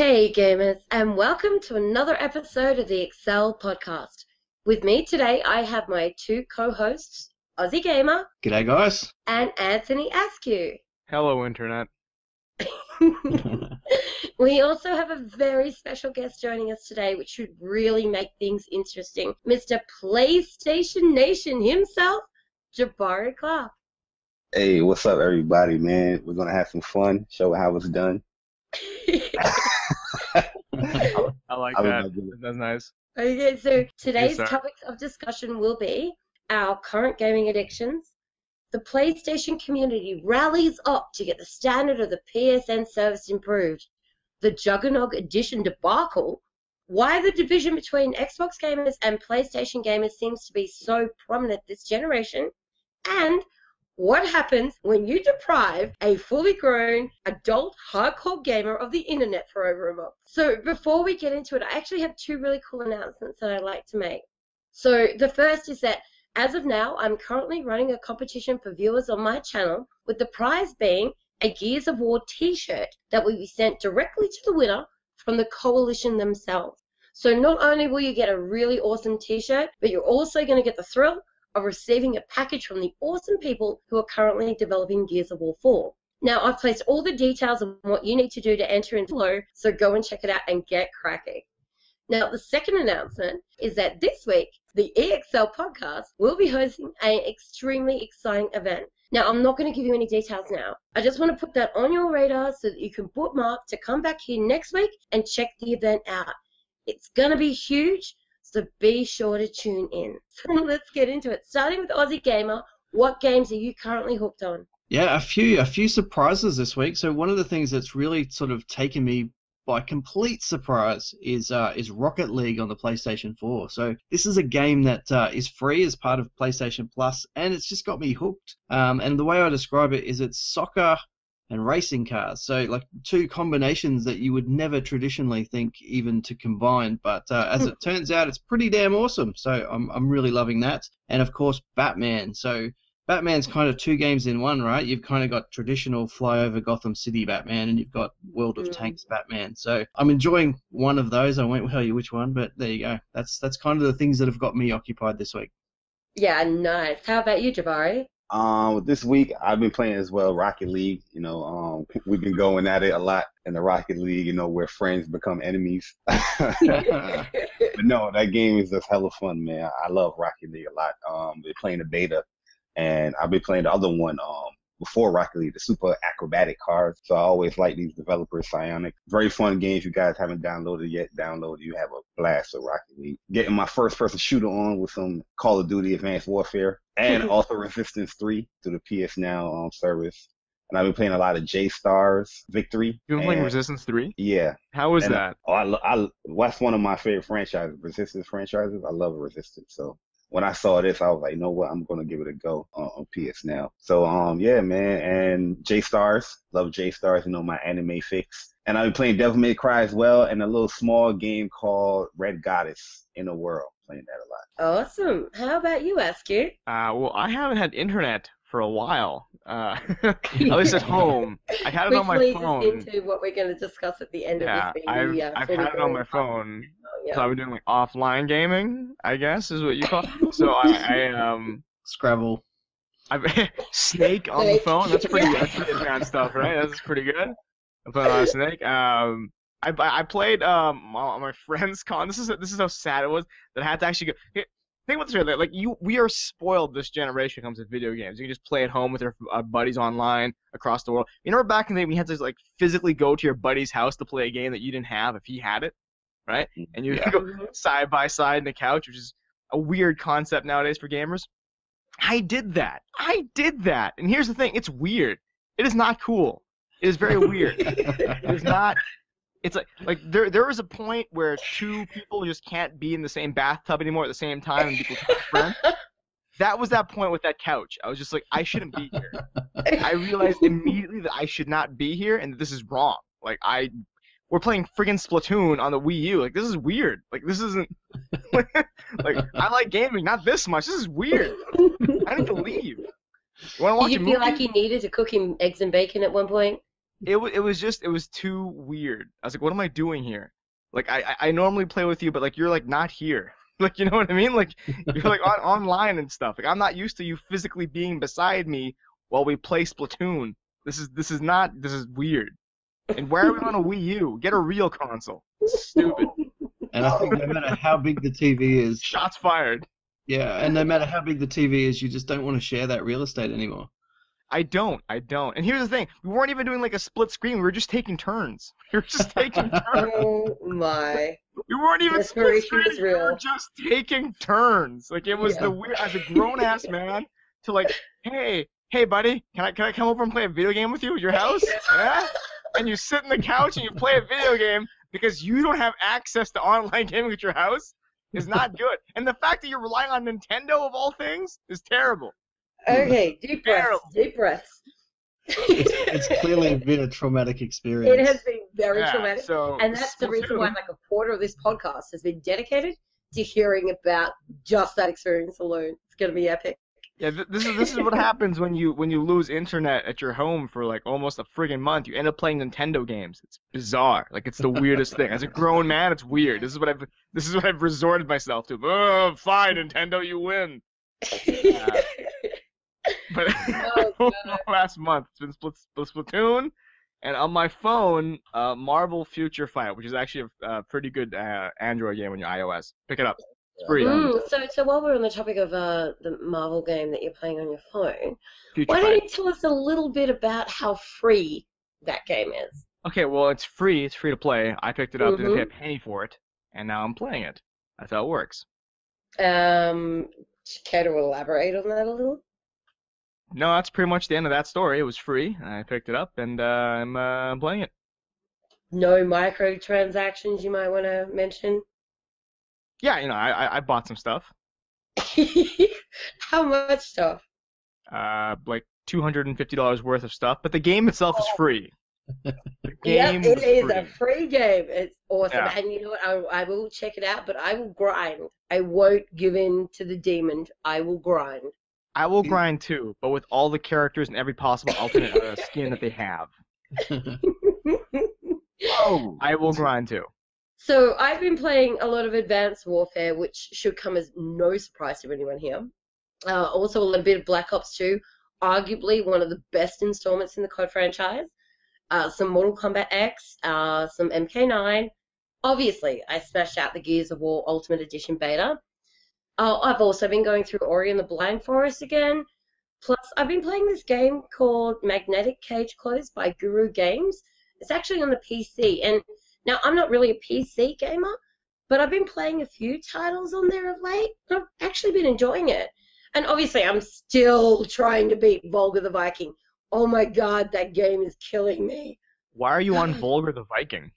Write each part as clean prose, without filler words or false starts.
Hey gamers, and welcome to another episode of the EXL podcast. With me today, I have my two co-hosts, Aussie Gamer. G'day, guys. And Anthony Askew. Hello, Internet. We also have a very special guest joining us today, which should really make things interesting. Mr. PlayStationNation himself, Jabari Clark. Hey, what's up, everybody, man? We're going to have some fun, show how it's done. I like that. That's nice. Okay, so today's topics of discussion will be our current gaming addictions, the PlayStation community rallies up to get the standard of the PSN service improved, the Juggernog Edition debacle, why the division between Xbox gamers and PlayStation gamers seems to be so prominent this generation, and what happens when you deprive a fully grown, adult, hardcore gamer of the internet for over a month? So before we get into it, I actually have two really cool announcements that I'd like to make. So the first is that as of now, I'm currently running a competition for viewers on my channel, with the prize being a Gears of War t-shirt that will be sent directly to the winner from the coalition themselves. So not only will you get a really awesome t-shirt, but you're also going to get the thrill of receiving a package from the awesome people who are currently developing Gears of War 4. Now, I've placed all the details of what you need to do to enter in below, so go and check it out and get cracking. Now, the second announcement is that this week, the EXL podcast will be hosting an extremely exciting event. Now, I'm not going to give you any details now. I just want to put that on your radar so that you can bookmark to come back here next week and check the event out. It's going to be huge, so be sure to tune in. So let's get into it. Starting with Aussie Gamer, what games are you currently hooked on? Yeah, a few surprises this week. So one of the things that's really sort of taken me by complete surprise is Rocket League on the PlayStation 4. So this is a game that is free as part of PlayStation Plus, and it's just got me hooked. And the way I describe it is it's soccer and racing cars. So like two combinations that you would never traditionally think even to combine. But as it turns out, it's pretty damn awesome. So I'm really loving that. And of course, Batman. So Batman's kind of two games in one, right? You've kind of got traditional fly over Gotham City Batman, and you've got World of Tanks Batman. So I'm enjoying one of those. I won't tell you which one, but there you go. That's kind of the things that have got me occupied this week. Yeah, nice. How about you, Jabari? This week I've been playing as well Rocket League. You know, we've been going at it a lot in the Rocket League. You know, where friends become enemies. But no, that game is just hella fun, man. I love Rocket League a lot. Been playing the beta, and I've been playing the other one before Rocket League, the Super Acrobatic Cars. So I always like these developers, Psionic. Very fun game. If you guys haven't downloaded it yet, download it. You have a blast with Rocket League. Getting my first-person shooter on with some Call of Duty Advanced Warfare, and also Resistance 3 through the PS Now service. And I've been playing a lot of J-Stars Victory. You've been playing Resistance 3? Yeah. How is that? That's one of my favorite franchises, Resistance franchises. I love Resistance. So when I saw this, I was like, you know what? I'm going to give it a go on PS Now. So, yeah, man. And J-Stars. Love J-Stars, you know, my anime fix. And I've been playing Devil May Cry as well, and a little small game called Red Goddess in a World. Playing that a lot. Awesome. How about you, Askew? Well, I haven't had internet for a while. At least at home. I had it on my phone. Which leads us into what we're going to discuss at the end of this video. I've had it on my phone. So I've been doing like offline gaming, I guess is what you call it. So I Scrabble. Snake on the phone. That's pretty advanced stuff, right? That's pretty good. I played a lot of Snake. I played on my friend's con. This is how sad it was that I had to actually go. Think about this, like we are spoiled this generation when it comes to video games. You can just play at home with your buddies online across the world. You know, back in the day, we had to like physically go to your buddy's house to play a game that you didn't have if he had it, right? And you go side by side in the couch, which is a weird concept nowadays for gamers. I did that, and here's the thing: it's weird. It is not cool. It is very weird. It is not. It's like there is a point where two people just can't be in the same bathtub anymore at the same time and people can't be friends. That was that point with that couch. I was just like, I shouldn't be here. I realized immediately that I should not be here and that this is wrong. Like we're playing friggin' Splatoon on the Wii U. Like this is weird. Like this isn't like I like gaming, not this much. This is weird. I need to leave. You wanna watch a movie? Did you feel like you needed to cook him eggs and bacon at one point? it was too weird. I was like, what am I doing here? Like I normally play with you, but like you're like not here. Like, you know what I mean? Like you're like online and stuff. Like I'm not used to you physically being beside me while we play Splatoon. This is weird. And why are we on a Wii U? Get a real console. Stupid. And I think no matter how big the TV is, Shots fired. yeah, and no matter how big the TV is, you just don't want to share that real estate anymore. I don't. And here's the thing: we weren't even doing like a split screen. We were just taking turns. We were just taking turns. Oh my! We weren't even split Desperation screen. is We were real. just taking turns. Like it was the weird, as a grown ass man, to like, hey, buddy, can I come over and play a video game with you at your house? Yeah. And you sit on the couch and you play a video game because you don't have access to online gaming at your house is not good. And the fact that you're relying on Nintendo of all things is terrible. Okay, deep breaths. Terrible. Deep breaths. It's clearly been a traumatic experience. It has been very traumatic, So and that's the reason why like a quarter of this podcast has been dedicated to hearing about just that experience alone. It's gonna be epic. Yeah, this is what happens when you lose internet at your home for like almost a friggin' month. You end up playing Nintendo games. It's bizarre. Like it's the weirdest thing. As a grown man, it's weird. This is what I've resorted myself to. Oh, fine, Nintendo, you win. But last month it's been Splatoon, and on my phone, Marvel Future Fight, which is actually a pretty good Android game on your iOS. Pick it up. It's free. So while we're on the topic of the Marvel game that you're playing on your phone, Future why Fight. don't you tell us a little bit about how free that game is? Okay, well, it's free. It's free to play. I picked it up, didn't pay a penny for it, and now I'm playing it. That's how it works. Care to elaborate on that a little? No, that's pretty much the end of that story. It was free. I picked it up, and I'm playing it. No microtransactions you might want to mention? Yeah, I bought some stuff. How much stuff? Like $250 worth of stuff, but the game itself is free. The game Yep, it is free. a free game. It's awesome. Yeah. And you know what? I will check it out, but I will grind. I won't give in to the demon. I will grind. I will grind too, but with all the characters and every possible alternate skin that they have. Oh, I will grind too. So I've been playing a lot of Advanced Warfare, which should come as no surprise to anyone here. Also a little bit of Black Ops 2, arguably one of the best installments in the COD franchise. Some Mortal Kombat X, some MK9. Obviously, I smashed out the Gears of War Ultimate Edition beta. I've also been going through Ori and the Blind Forest again. Plus, I've been playing this game called Magnetic Cage Close by Guru Games. It's actually on the PC, and now I'm not really a PC gamer, but I've been playing a few titles on there of late. I've actually been enjoying it. And obviously, I'm still trying to beat Volga the Viking. Oh my god, that game is killing me. Why are you on Volga the Viking?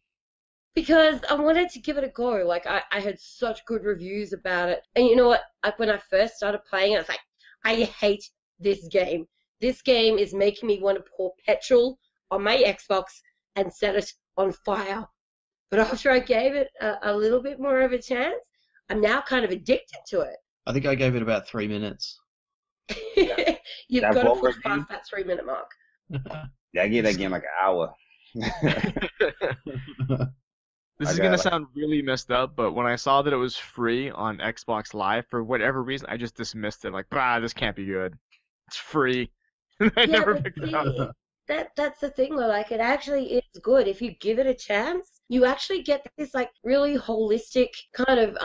Because I wanted to give it a go. Like, I had such good reviews about it. And you know what? Like, when I first started playing it, I was like, I hate this game. This game is making me want to pour petrol on my Xbox and set it on fire. But after I gave it a little bit more of a chance, I'm now kind of addicted to it. I think I gave it about 3 minutes. You've That got to Volga push past that 3-minute mark. yeah, I gave that game like an hour. This I is got gonna it. sound really messed up, but when I saw that it was free on Xbox Live, for whatever reason, I just dismissed it. Like, this can't be good. It's free. I never but picked it see, up. that's the thing though, like it actually is good. If you give it a chance, you actually get this like really holistic kind of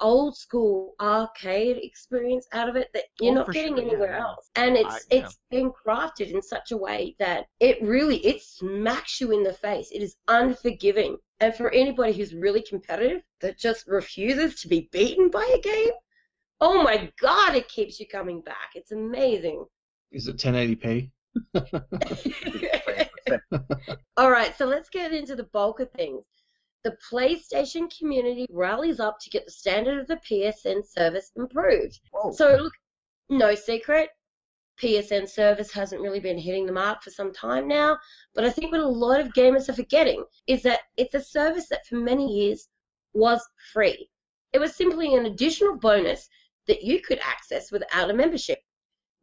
old school arcade experience out of it that you're Oh, not for getting sure, anywhere yeah. else. And it's Yeah. been crafted in such a way that it smacks you in the face. It is unforgiving. And for anybody who's really competitive that just refuses to be beaten by a game, oh my god, it keeps you coming back. It's amazing. Is it 1080p? All right, so let's get into the bulk of things. The PlayStation community rallies up to get the standard of the PSN service improved. Whoa. So, look, no secret, PSN service hasn't really been hitting the mark for some time now, but I think what a lot of gamers are forgetting is that it's a service that for many years was free. It was simply an additional bonus that you could access without a membership.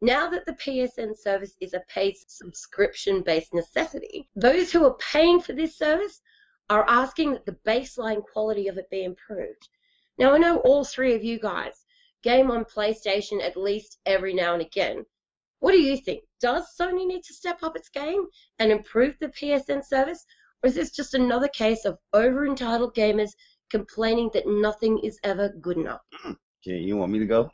Now that the PSN service is a paid subscription-based necessity, those who are paying for this service are asking that the baseline quality of it be improved. Now, I know all three of you guys game on PlayStation at least every now and again. What do you think? Does Sony need to step up its game and improve the PSN service? Or is this just another case of over-entitled gamers complaining that nothing is ever good enough? Okay, you want me to go?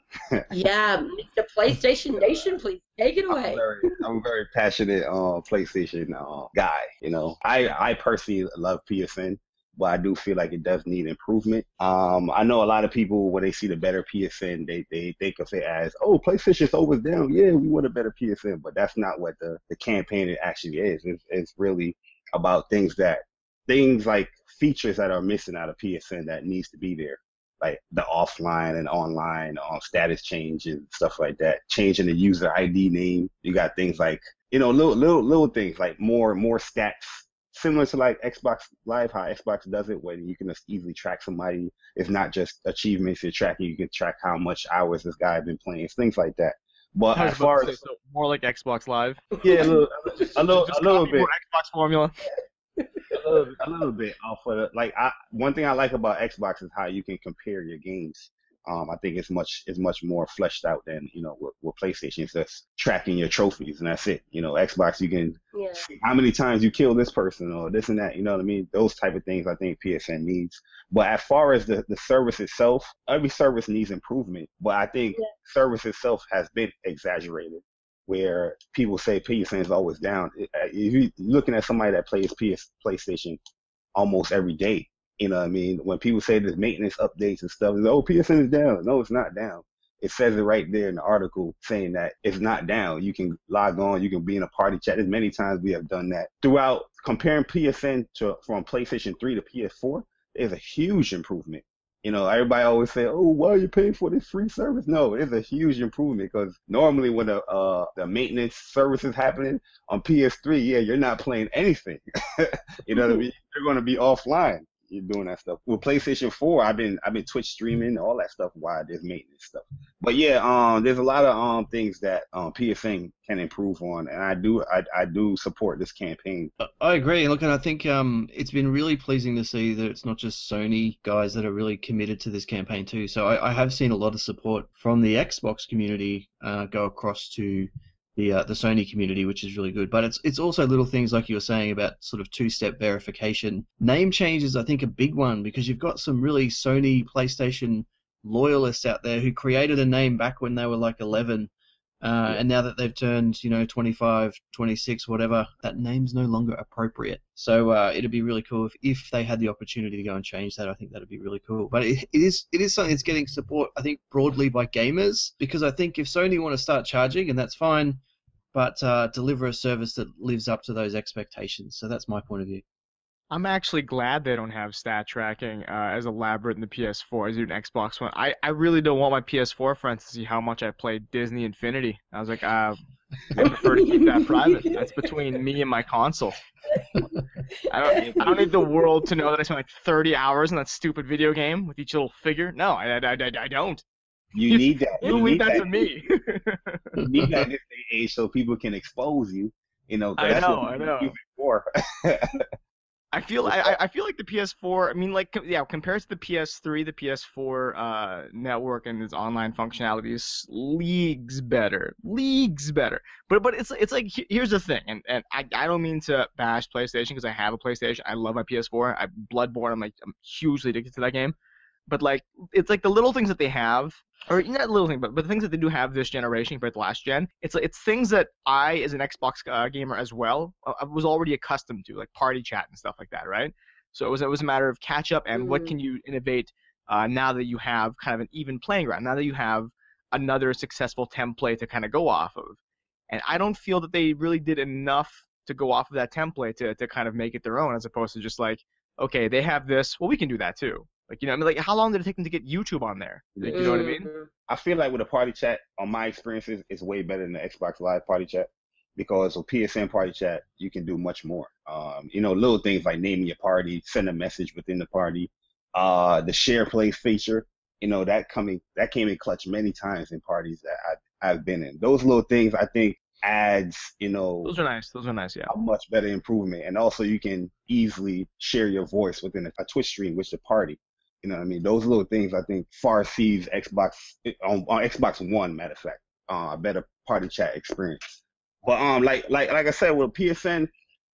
Yeah, Mr. PlayStation Nation, please take it away. I'm a very passionate PlayStation guy. You know, I personally love PSN, but I do feel like it does need improvement. I know a lot of people, when they see the better PSN, they think of it as, oh, PlayStation's always down. Yeah, we want a better PSN, but that's not what the campaign actually is. It's really about things like features that are missing out of PSN that needs to be there, like the offline and online status change and stuff like that, changing the user ID name. You got things like, you know, little things like more stats, similar to like Xbox Live, how Xbox does it, where you can just easily track somebody. It's not just achievements you're tracking, you can track how much hours this guy has been playing. It's things like that. But as far as more like Xbox Live, yeah, a little bit. More Xbox formula. a little bit off of the, like, one thing I like about Xbox is how you can compare your games. I think it's much more fleshed out than, you know, with PlayStation. It's just tracking your trophies and that's it. You know, Xbox, you can see how many times you kill this person or this and that. You know what I mean? Those type of things I think PSN needs. But as far as the service itself, every service needs improvement. But I think service itself has been exaggerated, where people say PSN is always down. If you're looking at somebody that plays PlayStation almost every day, you know what I mean? When people say there's maintenance updates and stuff, oh, PSN is down. No, it's not down. It says it right there in the article saying that it's not down. You can log on. You can be in a party chat. There's many times we have done that. Throughout comparing PSN from PlayStation 3 to PS4, there's a huge improvement. You know, everybody always say, oh, why are you paying for this free service? No, it's a huge improvement because normally when the maintenance service is happening on PS3, you're not playing anything. You know what I mean? You're going to be offline. You're doing that stuff. With PlayStation 4, I've been Twitch streaming, all that stuff while there's maintenance stuff. But yeah, there's a lot of things that PSN can improve on, and I do support this campaign. I agree. Look, and I think it's been really pleasing to see that it's not just Sony guys that are really committed to this campaign too. So I have seen a lot of support from the Xbox community go across to the Sony community, which is really good. But it's also little things like you were saying about sort of two-step verification. Name change is, I think, a big one because you've got some really Sony PlayStation loyalists out there who created a name back when they were like 11, and now that they've turned, 25, 26, whatever, that name's no longer appropriate. So it'd be really cool if they had the opportunity to go and change that. I think that'd be really cool. But it is something that's getting support, I think, broadly by gamers, because I think if Sony want to start charging, and that's fine, but deliver a service that lives up to those expectations. So that's my point of view. I'm actually glad they don't have stat tracking as elaborate in the PS4 as you do in Xbox One. I really don't want my PS4 friends to see how much I played Disney Infinity. I was like, I prefer to keep that private. That's between me and my console. I don't need the world to know that I spent like 30 hours in that stupid video game with each little figure. No, I don't. You need that. You leave that to me. You need that in this day and age so people can expose you. You know, I know. Use it for. I feel like the PS4. I mean, like, compared to the PS3, the PS4 network and its online functionality is leagues better. But it's like, here's the thing, and I don't mean to bash PlayStation because I have a PlayStation. I love my PS4. Bloodborne. I'm hugely addicted to that game. But like, it's like the little things that they have, or not little things, but the things that they do have this generation compared to last gen. It's things that I, as an Xbox gamer as well, I was already accustomed to, like party chat and stuff like that, right? So it was a matter of catch up and what can you innovate now that you have kind of an even playing ground, now that you have another successful template to kind of go off of. And I don't feel that they really did enough to go off of that template to kind of make it their own, as opposed to just like, okay, they have this, well, we can do that too. Like, I mean, like, how long did it take them to get YouTube on there? Like, you know what I mean? I feel like with a party chat, on my experiences, it's way better than the Xbox Live party chat, because with PSN party chat, you can do much more. Little things like naming your party, send a message within the party, the share play feature. That came in clutch many times in parties that I've been in. Those little things I think adds, Those are nice. Those are nice. Yeah. a much better improvement. And also you can easily share your voice within a Twitch stream with the party. You know what I mean? Those little things I think far sees Xbox on Xbox One, matter of fact, a better party chat experience. But like I said with PSN,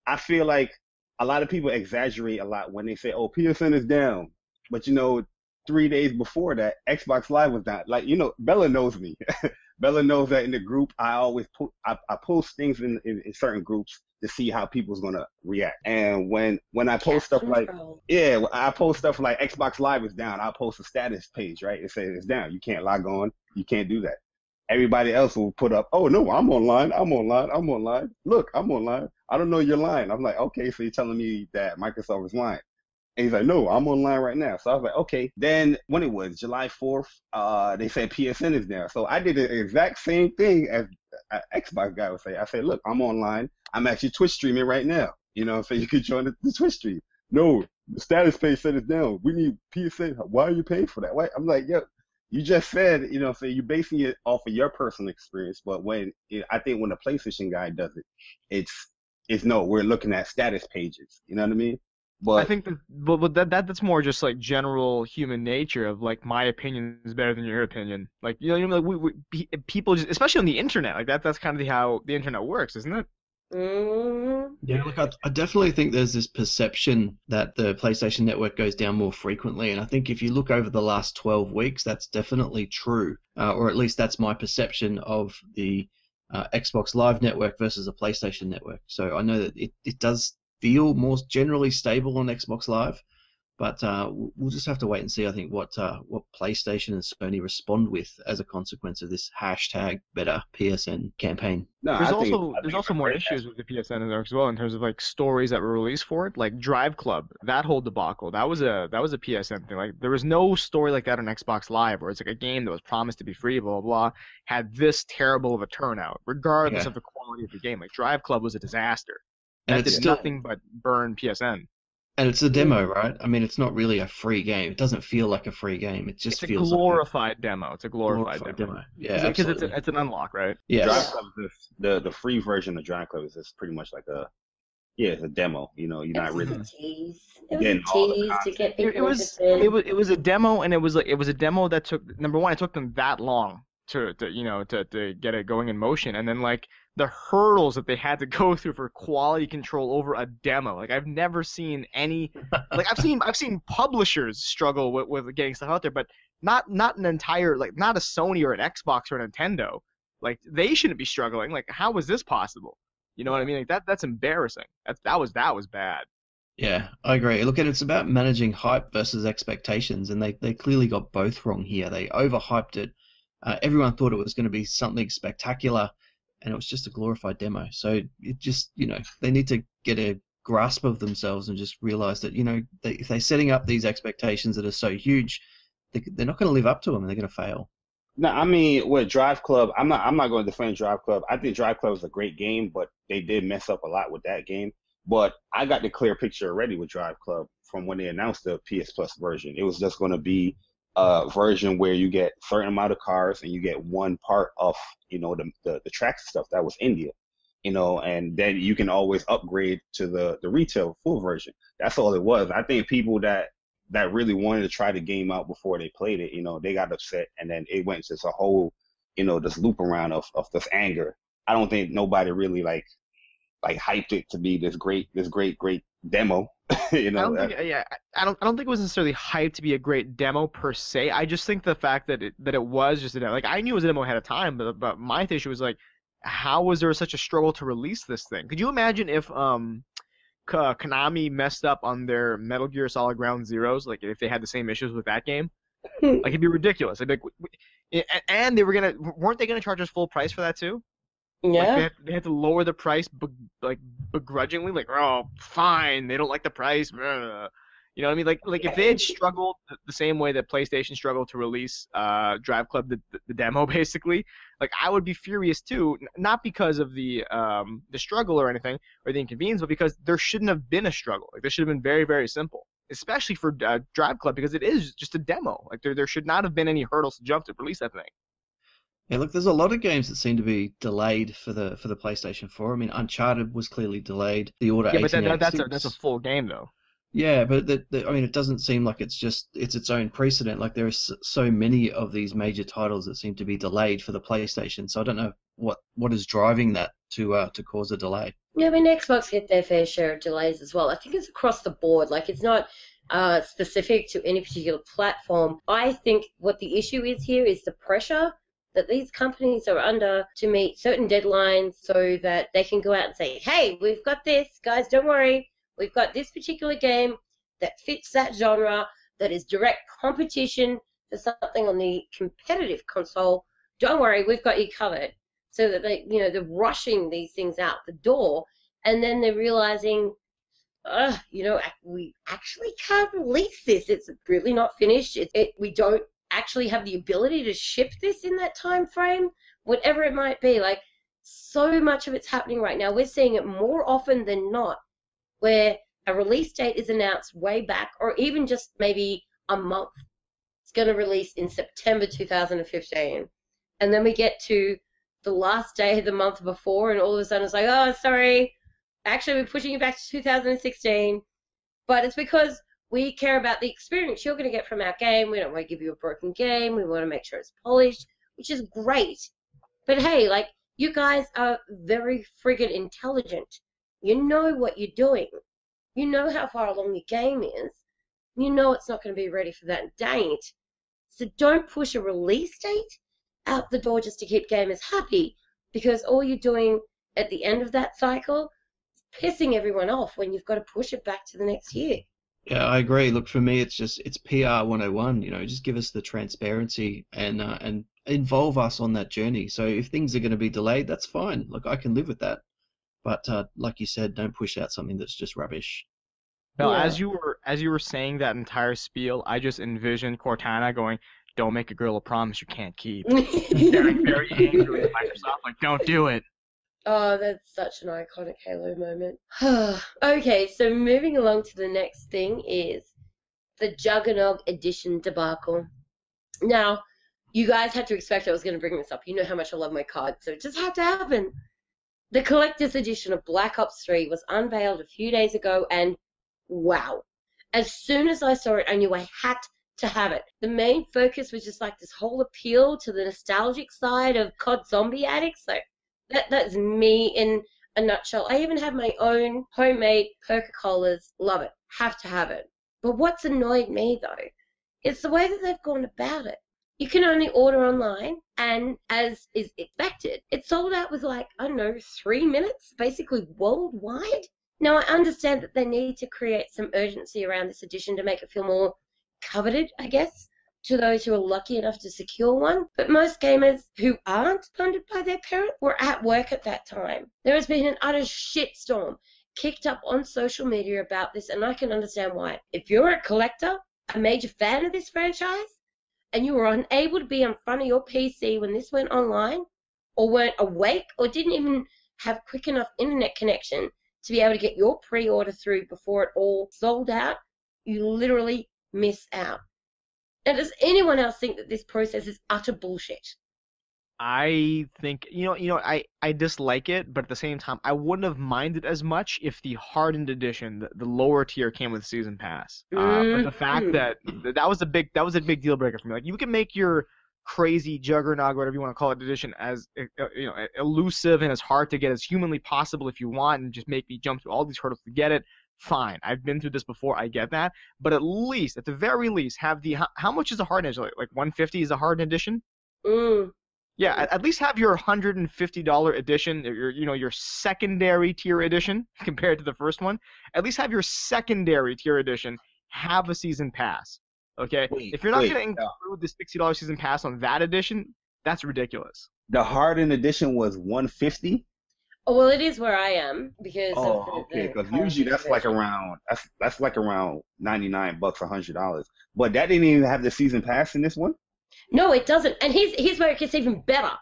I feel like a lot of people exaggerate a lot when they say, "Oh, PSN is down," but 3 days before that, Xbox Live was down. Like Bella knows me. Bella knows that in the group, I always I post things in certain groups to see how people's gonna react. And when I post stuff like I post stuff like Xbox Live is down, I'll post a status page, right? It says it's down. You can't log on. You can't do that. Everybody else will put up, "Oh no, I'm online. I'm online. I'm online. Look, I'm online. I don't know you're lying." I'm like, "Okay, so you're telling me that Microsoft is lying?" And he's like, "No, I'm online right now." So I was like, "Okay." Then when it was July 4th, they said PSN is down. So I did the exact same thing as an Xbox guy would say. I said, "Look, I'm online. I'm actually Twitch streaming right now. So you could join the Twitch stream." "No, the status page said it's down. We need PSN. Why are you paying for that?" Why? I'm like, "Yo, you just said, so you're basing it off of your personal experience." But I think when the PlayStation guy does it, it's no, we're looking at status pages. You know what I mean? But I think that's more just like general human nature of like my opinion is better than your opinion. Like people just, especially on the internet, like that's kind of how the internet works, isn't it? Yeah, look, I definitely think there's this perception that the PlayStation Network goes down more frequently, and I think if you look over the last 12 weeks, that's definitely true, or at least that's my perception of the Xbox Live network versus the PlayStation Network. So I know that it does feel more generally stable on Xbox Live, but we'll just have to wait and see, I think, what PlayStation and Sony respond with as a consequence of this hashtag better PSN campaign. No, there's also more issues with the PSN in there as well in terms of like stories that were released for it, like Drive Club, that whole debacle. That was a PSN thing. Like there was no story like that on Xbox Live where it's like a game that was promised to be free, blah blah blah, had this terrible of a turnout, regardless of the quality of the game. Like Drive Club was a disaster. And it's still nothing but burn PSN. And it's a demo, right? I mean, it's not really a free game. It doesn't feel like a free game. It just feels like a glorified demo. It's a glorified demo. Yeah, because it's an unlock, right? Yeah. Drive Club is the free version of Drive Club is just pretty much like it's a demo. You're not really. It was a tease to get people interested. It was a demo, and it was a demo that took, number one, it took them that long to get it going in motion, and then like the hurdles that they had to go through for quality control over a demo. Like I've never seen any, like I've seen publishers struggle with getting stuff out there, but not an entire, like not a Sony or an Xbox or a Nintendo. Like they shouldn't be struggling. Like how is this possible? You know what I mean? Like that's embarrassing. That was bad. Yeah, I agree. Look, it's about managing hype versus expectations, and they clearly got both wrong here. They overhyped it. Everyone thought it was going to be something spectacular, and it was just a glorified demo. So it just, they need to get a grasp of themselves and just realize that, if they're setting up these expectations that are so huge, they're not going to live up to them, and they're going to fail. No, I mean, with Drive Club, I'm not going to defend Drive Club. I think Drive Club is a great game, but they did mess up a lot with that game. But I got the clear picture already with Drive Club from when they announced the PS Plus version. It was just going to be a version where you get a certain amount of cars and you get one part of, the track stuff that was India, and then you can always upgrade to the retail full version. That's all it was. I think people that really wanted to try the game out before they played it, they got upset, and then it went to a whole, this loop around of this anger. I don't think nobody really like hyped it to be this great demo. I don't think it was necessarily hyped to be a great demo per se. I just think the fact that it was just a demo. Like I knew it was a demo ahead of time, but my issue was like, how was there such a struggle to release this thing? Could you imagine if Konami messed up on their Metal Gear Solid Ground Zeroes, like if they had the same issues with that game? Like it'd be ridiculous. It'd be like, and weren't they gonna charge us full price for that too? Yeah. Like they had to lower the price, begrudgingly. Like, oh, fine, they don't like the price. You know what I mean? Like if they had struggled the same way that PlayStation struggled to release Drive Club, the demo, basically, like I would be furious too. Not because of the struggle or anything or the inconvenience, but because there shouldn't have been a struggle. Like this should have been very, very simple, especially for Drive Club, because it is just a demo. Like there should not have been any hurdles to jump to release that thing. Yeah, look, there's a lot of games that seem to be delayed for the PlayStation 4. I mean, Uncharted was clearly delayed. The Order Yeah, but that's 1886. a full game though. Yeah, but I mean, it doesn't seem like it's its own precedent. Like there are so many of these major titles that seem to be delayed for the PlayStation. So I don't know what is driving that to cause a delay. Yeah, I mean, Xbox get their fair share of delays as well. I think it's across the board. Like, it's not specific to any particular platform. I think what the issue is here is the pressure that these companies are under to meet certain deadlines so that they can go out and say, hey, we've got this, guys, don't worry. We've got this particular game that fits that genre, that is direct competition for something on the competitive console. Don't worry, we've got you covered. So that they're rushing these things out the door, and then they're realizing, we actually can't release this. It's really not finished. We don't actually have the ability to ship this in that time frame, whatever it might be. Like, so much of it's happening right now. We're seeing it more often than not, where a release date is announced way back, or even just maybe a month. It's going to release in September 2015. And then we get to the last day of the month before, and all of a sudden it's like, oh, sorry, actually we're pushing it back to 2016. But it's because we care about the experience you're going to get from our game. We don't want to give you a broken game. We want to make sure it's polished, which is great. But hey, like, you guys are very friggin' intelligent. You know what you're doing. You know how far along the game is. You know it's not going to be ready for that date. So don't push a release date out the door just to keep gamers happy, because all you're doing at the end of that cycle is pissing everyone off when you've got to push it back to the next year. Yeah, I agree. Look, for me, it's PR 101. Just give us the transparency and involve us on that journey. So if things are going to be delayed, that's fine. Look, I can live with that. But like you said, don't push out something that's just rubbish. Now, Yeah. as you were saying that entire spiel, I just envisioned Cortana going, "Don't make a girl a promise you can't keep." Very, very angry at Microsoft, like, "Don't do it." Oh, that's such an iconic Halo moment. Okay, so moving along to the next thing is the Juggernog Edition debacle. Now, you guys had to expect I was going to bring this up. You know how much I love my cards, so it just had to happen. The collector's edition of Black Ops 3 was unveiled a few days ago, and wow. As soon as I saw it, I knew I had to have it. The main focus was just like this whole appeal to the nostalgic side of COD zombie addicts. So that's me in a nutshell. I even have my own homemade Coca-Colas. Love it. Have to have it. But what's annoyed me, though, is the way that they've gone about it. You can only order online, and as is expected, it sold out with 3 minutes, basically worldwide. Now, I understand that they need to create some urgency around this edition to make it feel more coveted, I guess, to those who are lucky enough to secure one. But most gamers who aren't funded by their parent were at work at that time. There has been an utter shitstorm kicked up on social media about this, and I can understand why. If you're a collector, a major fan of this franchise, and you were unable to be in front of your PC when this went online, or weren't awake, or didn't even have quick enough internet connection to be able to get your pre-order through before it all sold out, you literally miss out. And does anyone else think that this process is utter bullshit? I think I dislike it, but at the same time, I wouldn't have minded as much if the hardened edition, the lower tier, came with season pass. But the fact that was a big deal breaker for me. Like, you can make your crazy Juggernog, whatever you want to call it, edition as elusive and as hard to get as humanly possible if you want, and just make me jump through all these hurdles to get it. Fine, I've been through this before, I get that, but at the very least, have the how much is a hardened edition? Like $150 is a hardened edition? Yeah, at least have your $150 edition, your secondary tier edition compared to the first one. At least have your secondary tier edition have a season pass. Okay, if you're not going to include the $60 season pass on that edition, that's ridiculous. The hardened edition was $150. Oh, well, it is where I am because. Because usually that's like around $99, $100. But that didn't even have the season pass in this one. No, it doesn't. And here's where it gets even better.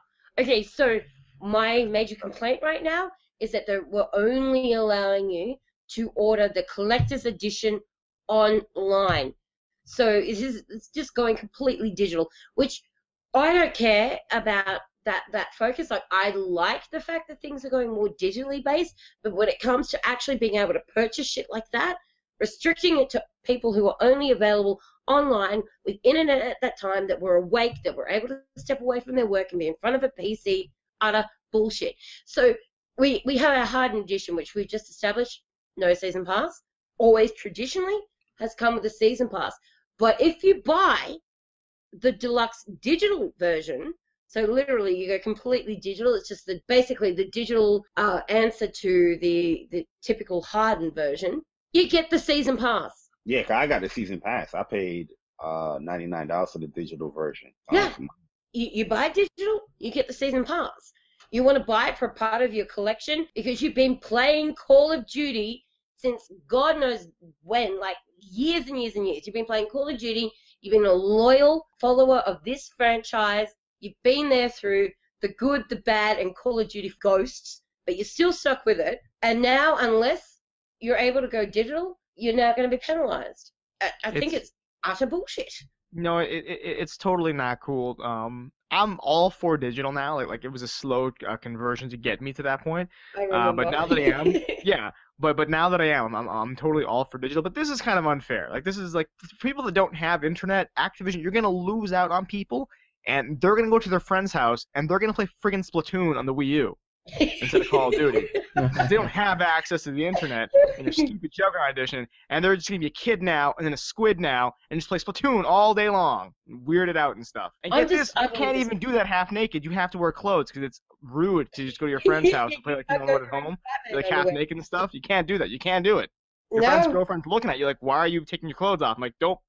Okay, so my major complaint right now is that we're only allowing you to order the collector's edition online. So it's just going completely digital, which I don't care about that focus. Like, I like the fact that things are going more digitally based, but when it comes to actually being able to purchase shit like that, restricting it to people who are only available online with internet at that time, that were awake, that were able to step away from their work and be in front of a PC, utter bullshit. So we have our hardened edition, which we've just established, no season pass, always traditionally has come with a season pass. But if you buy the deluxe digital version, so literally you go completely digital, it's just basically the digital answer to the typical hardened version, you get the season pass. Yeah, 'cause I got the season pass. I paid $99 for the digital version. Yeah. You buy digital, you get the season pass. You want to buy it for a part of your collection because you've been playing Call of Duty since God knows when, like years and years and years. You've been playing Call of Duty. You've been a loyal follower of this franchise. You've been there through the good, the bad, and Call of Duty Ghosts, but you're still stuck with it. And now, unless you're able to go digital, you're now going to be penalized. I think it's utter bullshit. No, it's totally not cool. I'm all for digital now. Like it was a slow conversion to get me to that point. But now that I am, yeah. But now that I am, I'm totally all for digital. But this is kind of unfair. Like this is like for people that don't have internet, Activision, you're gonna lose out on people, and they're gonna go to their friend's house and they're gonna play friggin' Splatoon on the Wii U instead of Call of Duty. They don't have access to the internet in their stupid Juggernog Edition, and they're just gonna be a kid now and then a squid now and just play Splatoon all day long, weirded out and stuff. And get this, you can't even do that half naked. You have to wear clothes because it's rude to just go to your friend's house and play like you know what at home, like half naked and stuff. You can't do that. You can't do it. Your friend's girlfriend's looking at you like, why are you taking your clothes off? I'm like, don't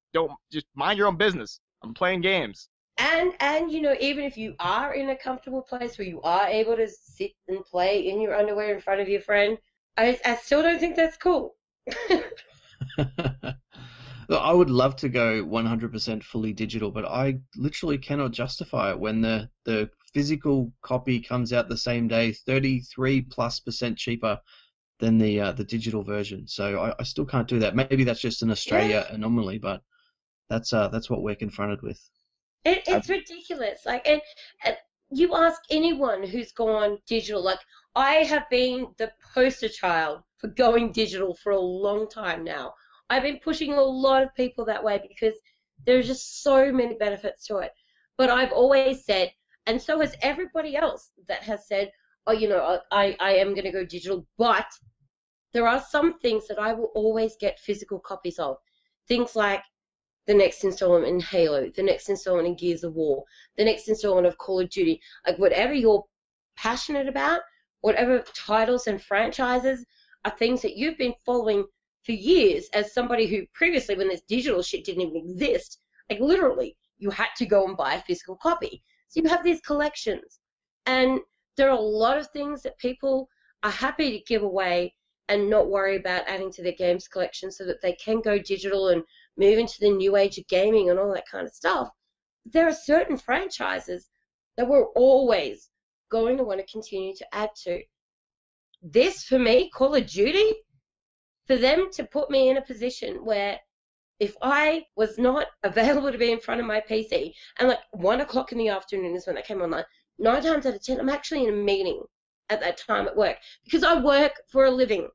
just mind your own business. I'm playing games. And you know, even if you are in a comfortable place where you are able to sit and play in your underwear in front of your friend, I still don't think that's cool. Look, I would love to go 100% fully digital, but I literally cannot justify it when the physical copy comes out the same day, 33+% cheaper than the digital version. So I still can't do that. Maybe that's just an Australia anomaly, but that's what we're confronted with. It's ridiculous. Like, and you ask anyone who's gone digital. Like, I have been the poster child for going digital for a long time now. I've been pushing a lot of people that way because there's just so many benefits to it. But I've always said, and so has everybody else that has said, oh, you know, I am going to go digital, but there are some things that I will always get physical copies of. Things like the next installment in Halo, the next installment in Gears of War, the next installment of Call of Duty. Like, whatever you're passionate about, whatever titles and franchises are things that you've been following for years as somebody who previously, when this digital shit didn't even exist, like literally, you had to go and buy a physical copy. So you have these collections. And there are a lot of things that people are happy to give away and not worry about adding to their games collection so that they can go digital and move into the new age of gaming and all that kind of stuff. There are certain franchises that we're always going to want to continue to add to. This, for me, Call of Duty, for them to put me in a position where if I was not available to be in front of my PC, and like 1 o'clock in the afternoon is when they came online, 9 times out of 10, I'm actually in a meeting at that time at work because I work for a living.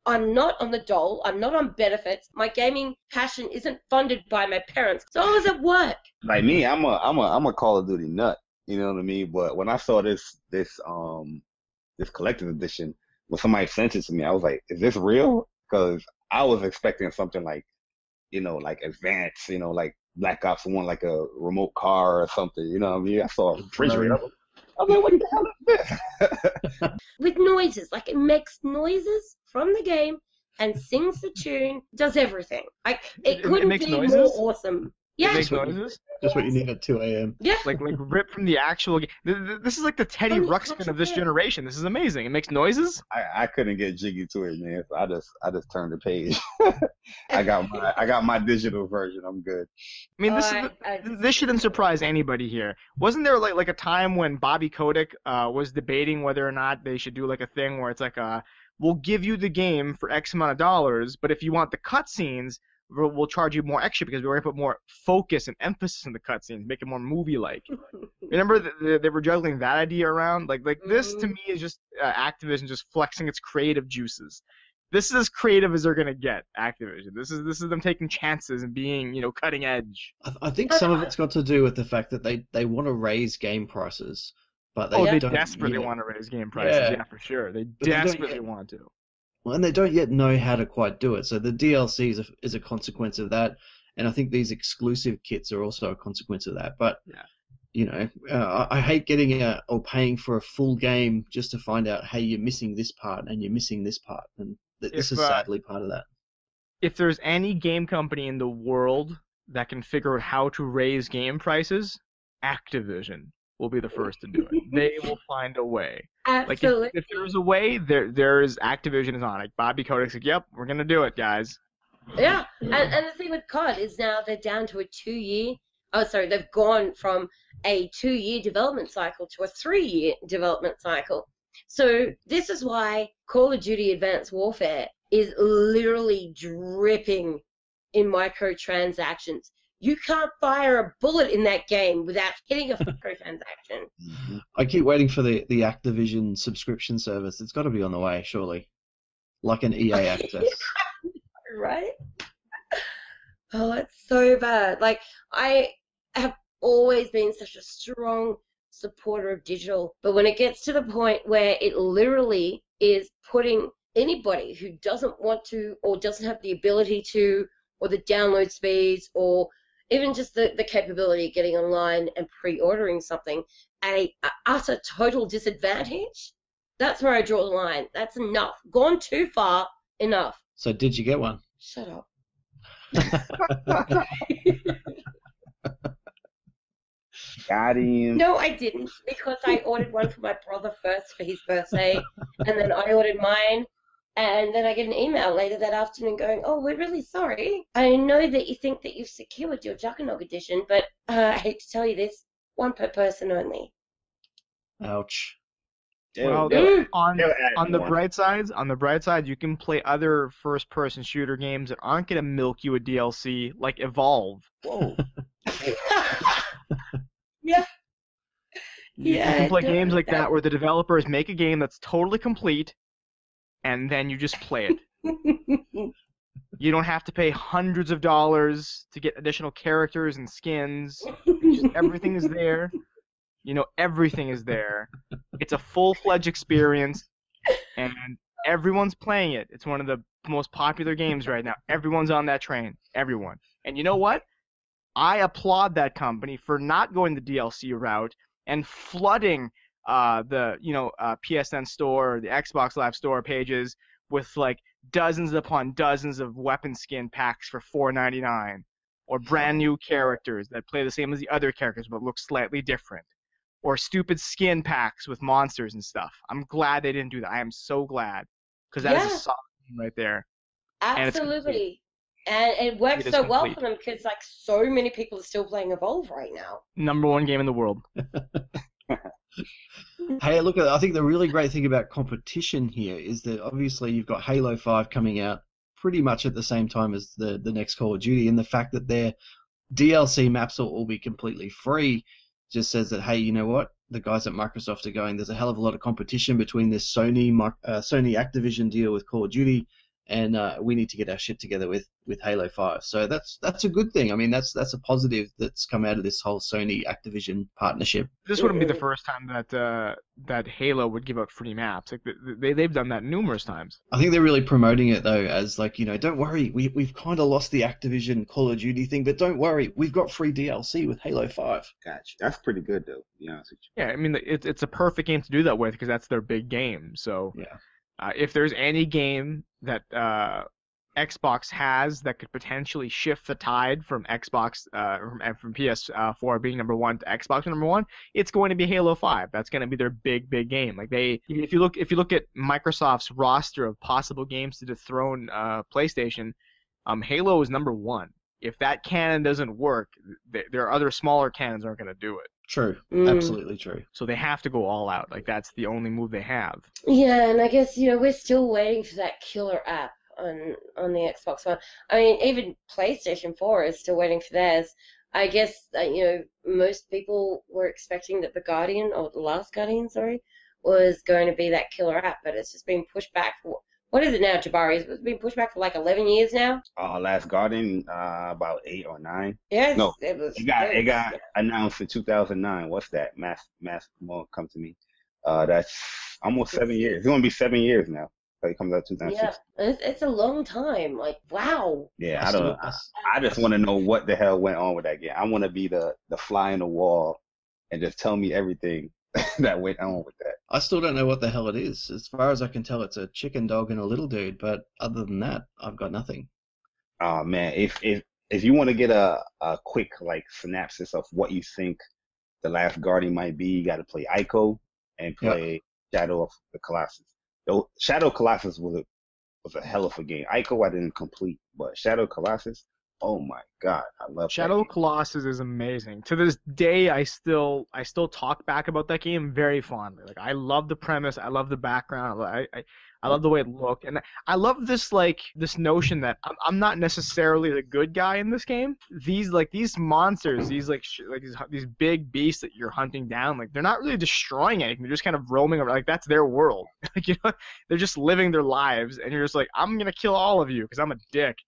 I'm not on the dole. I'm not on benefits. My gaming passion isn't funded by my parents. So I was at work. Like me, I'm a Call of Duty nut. You know what I mean? But when I saw this collector's edition, when somebody sent it to me, I was like, is this real? Because I was expecting something like, you know, like advanced, you know, like Black Ops 1, like a remote car or something. You know what I mean? I saw a refrigerator. I was like, what the hell is this? With noises, like it makes noises from the game and sings the tune, does everything. Like it couldn't be noises? more awesome. Yeah, It makes noises. Just what you need at 2 a.m. Yeah, Like ripped from the actual game. This is like the Teddy From the Ruxpin actual of this game. generation. This is amazing. It makes noises. I couldn't get jiggy to it, man. So I just turned the page. I got my digital version. I'm good. I mean, this shouldn't surprise anybody here. Wasn't there like a time when Bobby Kotick was debating whether or not they should do like a thing where it's like we'll give you the game for X amount of dollars, but if you want the cutscenes, we'll charge you more extra because we're going to put more focus and emphasis in the cutscenes, make it more movie-like. Remember they were juggling that idea around? Like this to me is just Activision just flexing its creative juices. This is as creative as they're gonna get, Activision. This is them taking chances and being, cutting edge. I think some of it's got to do with the fact that they want to raise game prices, but they they don't, desperately want to raise game prices. Yeah, for sure. They desperately want to. Well, and they don't yet know how to quite do it. So the DLC is a consequence of that, and I think these exclusive kits are also a consequence of that. But I hate getting or paying for a full game just to find out, hey, you're missing this part and you're missing this part, and this is sadly part of that. If there's any game company in the world that can figure out how to raise game prices, Activision will be the first to do it. They will find a way. Absolutely. Like if there's a way, there's Activision is on it. Bobby Kodak's like, yep, we're gonna do it, guys. Yeah, and the thing with COD is now they're down to a 2-year. Oh, sorry, they've gone from a 2-year development cycle to a 3-year development cycle. So this is why Call of Duty Advanced Warfare is literally dripping in microtransactions. You can't fire a bullet in that game without hitting a microtransaction. I keep waiting for the Activision subscription service. It's got to be on the way, surely. Like an EA Access. Right? Oh, it's so bad. Like, I have always been such a strong supporter of digital, but when it gets to the point where it literally is putting anybody who doesn't want to or doesn't have the ability to or the download speeds or even just the capability of getting online and pre-ordering something at a utter total disadvantage, that's where I draw the line. That's enough. Gone too far, enough. So did you get one? Shut up. Got him. No, I didn't, because I ordered one for my brother first for his birthday, and then I ordered mine, and then I get an email later that afternoon going, oh, we're really sorry. I know that you think that you've secured your Juggernog Edition, but I hate to tell you this, one per person only. Ouch. Well, on the bright side, you can play other first-person shooter games that aren't going to milk you a DLC, like Evolve. Whoa. Yeah. You can play games like that where the developers make a game that's totally complete, and then you just play it. You don't have to pay hundreds of dollars to get additional characters and skins. Everything is there. Everything is there. It's a full-fledged experience, and everyone's playing it. It's one of the most popular games right now. Everyone's on that train. Everyone. And you know what? I applaud that company for not going the DLC route and flooding the PSN store or the Xbox Live Store pages with like dozens upon dozens of weapon skin packs for $4.99, or brand new characters that play the same as the other characters but look slightly different, or stupid skin packs with monsters and stuff. I'm glad they didn't do that. I am so glad, because that is a solid game right there. Absolutely. And it works so well for them because like so many people are still playing Evolve right now. #1 game in the world. Hey, look, I think the really great thing about competition here is that obviously you've got Halo 5 coming out pretty much at the same time as the next Call of Duty, and the fact that their DLC maps will all be completely free just says that, hey, you know what? The guys at Microsoft are going, there's a hell of a lot of competition between this Sony Activision deal with Call of Duty, and we need to get our shit together with Halo 5. So that's a good thing. I mean, that's a positive that's come out of this whole Sony Activision partnership. This wouldn't be the first time that Halo would give out free maps. Like they've done that numerous times. I think they're really promoting it though as like, don't worry, we've kind of lost the Activision Call of Duty thing, but don't worry, we've got free DLC with Halo 5. Gotcha. That's pretty good though, to be honest with you. Yeah, I mean it's a perfect game to do that with because that's their big game. So yeah. If there's any game that Xbox has that could potentially shift the tide from Xbox from PS4 being #1 to Xbox #1, it's going to be Halo 5. That's going to be their big game. Like if you look at Microsoft's roster of possible games to dethrone PlayStation, Halo is #1. If that canon doesn't work, there are other smaller canons aren't going to do it. True. Absolutely true. So they have to go all out. Like that's the only move they have. Yeah, and I guess we're still waiting for that killer app. on the Xbox One. I mean, even PlayStation 4 is still waiting for theirs. I guess most people were expecting that The Guardian, or The Last Guardian, sorry, was going to be that killer app, but it's just been pushed back for, what is it now, Jabari? It's been pushed back for like 11 years now. Last Guardian, about 8 or 9. Yes, No, it got announced in 2009. What's that? Mass come to me. That's almost 7 years. It's gonna be 7 years now. It comes out 2006. Yeah, it's a long time. Like, wow. Yeah, I just want to know what the hell went on with that game. I want to be the fly in the wall and just tell me everything that went on with that. I still don't know what the hell it is. As far as I can tell, it's a chicken dog and a little dude, but other than that, I've got nothing. Oh man, if you want to get a quick like synopsis of what you think The Last Guardian might be, you got to play Ico and play Shadow of the Colossus. Though Shadow of Colossus was a hell of a game. Ico I didn't complete, but Shadow of Colossus, oh my god, I love Shadow of Colossus is amazing. To this day, I still talk back about that game very fondly. Like, I love the premise, I love the background, I love the way it looked, and I love this notion that I'm not necessarily the good guy in this game. These monsters, these big beasts that you're hunting down, like, they're not really destroying anything. They're just kind of roaming around. Like, that's their world. Like, they're just living their lives, and you're just like, I'm gonna kill all of you because I'm a dick.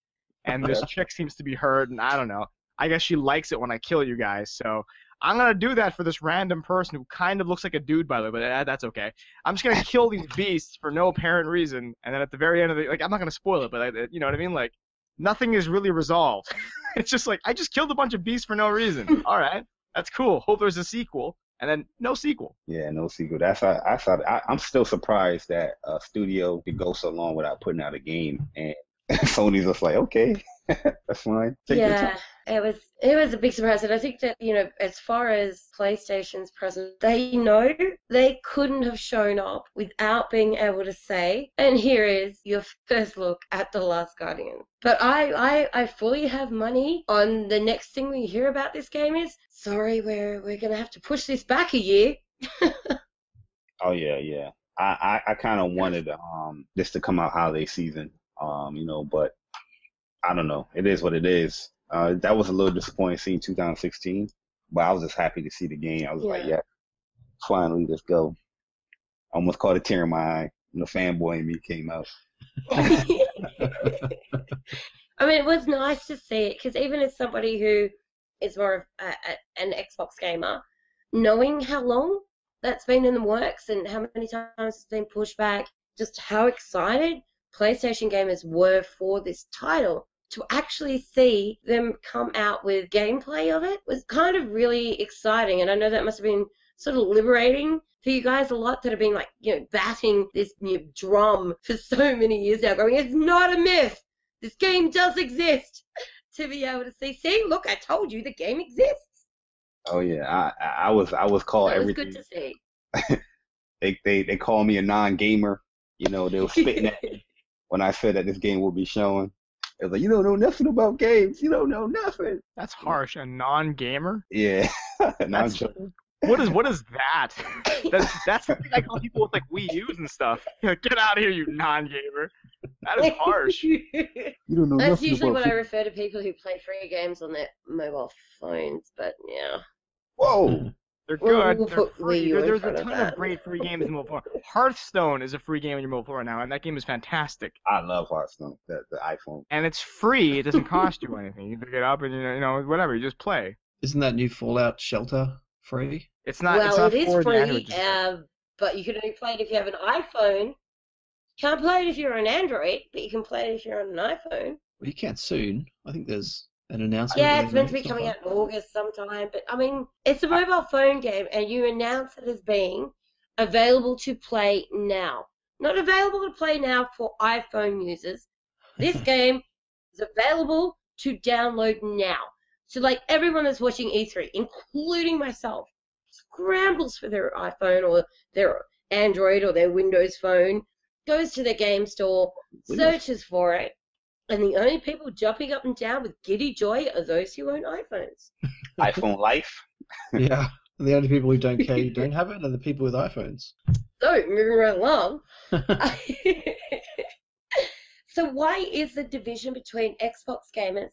And this chick seems to be hurt, and I don't know. I guess she likes it when I kill you guys, so I'm going to do that for this random person who kind of looks like a dude, by the way, but that's okay. I'm just going to kill these beasts for no apparent reason, and then at the very end of the... Like, I'm not going to spoil it, but you know what I mean? Like, nothing is really resolved. It's just like, I just killed a bunch of beasts for no reason. All right, that's cool. Hope there's a sequel. And then no sequel. Yeah, no sequel. I'm still surprised that a studio could go so long without putting out a game, and Sony's just like, okay, that's fine. Take your time. It was a big surprise, and I think that as far as PlayStation's presence, they know they couldn't have shown up without being able to say, and here is your first look at The Last Guardian. But I fully have money on the next thing we hear about this game is, sorry, we're gonna have to push this back a year. Oh yeah. I kind of wanted this to come out holiday season. But I don't know. It is what it is. That was a little disappointing seeing 2016, but I was just happy to see the game. I was like, yeah, finally, let's go. I almost caught a tear in my eye when the fanboy in me came out. I mean, it was nice to see it, because even as somebody who is more of an Xbox gamer, knowing how long that's been in the works and how many times it's been pushed back, just how excited PlayStation gamers were for this title, to actually see them come out with gameplay of it was kind of really exciting. And I know that must have been sort of liberating for you guys a lot that have been batting this drum for so many years now, going, it's not a myth, this game does exist, to be able to see, look, I told you the game exists. Oh yeah, I was called everything. It was good to see. They call me a non-gamer. They were spitting at me when I said that this game will be shown. It was like, you don't know nothing about games. You don't know nothing. That's harsh. A non-gamer? Yeah. What is that? That's the thing I call people with Wii U's and stuff. Get out of here, you non-gamer. That is harsh. You don't know That's usually what I refer to people who play free games on their mobile phones, but yeah. Whoa. They're good. We'll They're free. There's a ton that. of great free games in mobile phone. Hearthstone is a free game on your mobile phone right now, and that game is fantastic. I love Hearthstone, the iPhone. And it's free. It doesn't cost you anything. You pick it up and whatever. You just play. Isn't that new Fallout Shelter free? It's not. Well, it's not it is for free, but you can only play it if you have an iPhone. You can't play it if you're on Android, but you can play it if you're on an iPhone. Well, you can soon. I think there's an announcement. Yeah, it's meant to be coming out in August sometime, but I mean, it's a mobile phone game, and you announce it as being available to play now. Not available to play now for iPhone users. This game is available to download now. So, everyone that's watching E3, including myself, scrambles for their iPhone or their Android or their Windows phone, goes to the game store, searches for it, and the only people jumping up and down with giddy joy are those who own iPhones. iPhone life. Yeah. And the only people who don't care you don't have it are the people with iPhones. So, moving right along. So why is the division between Xbox gamers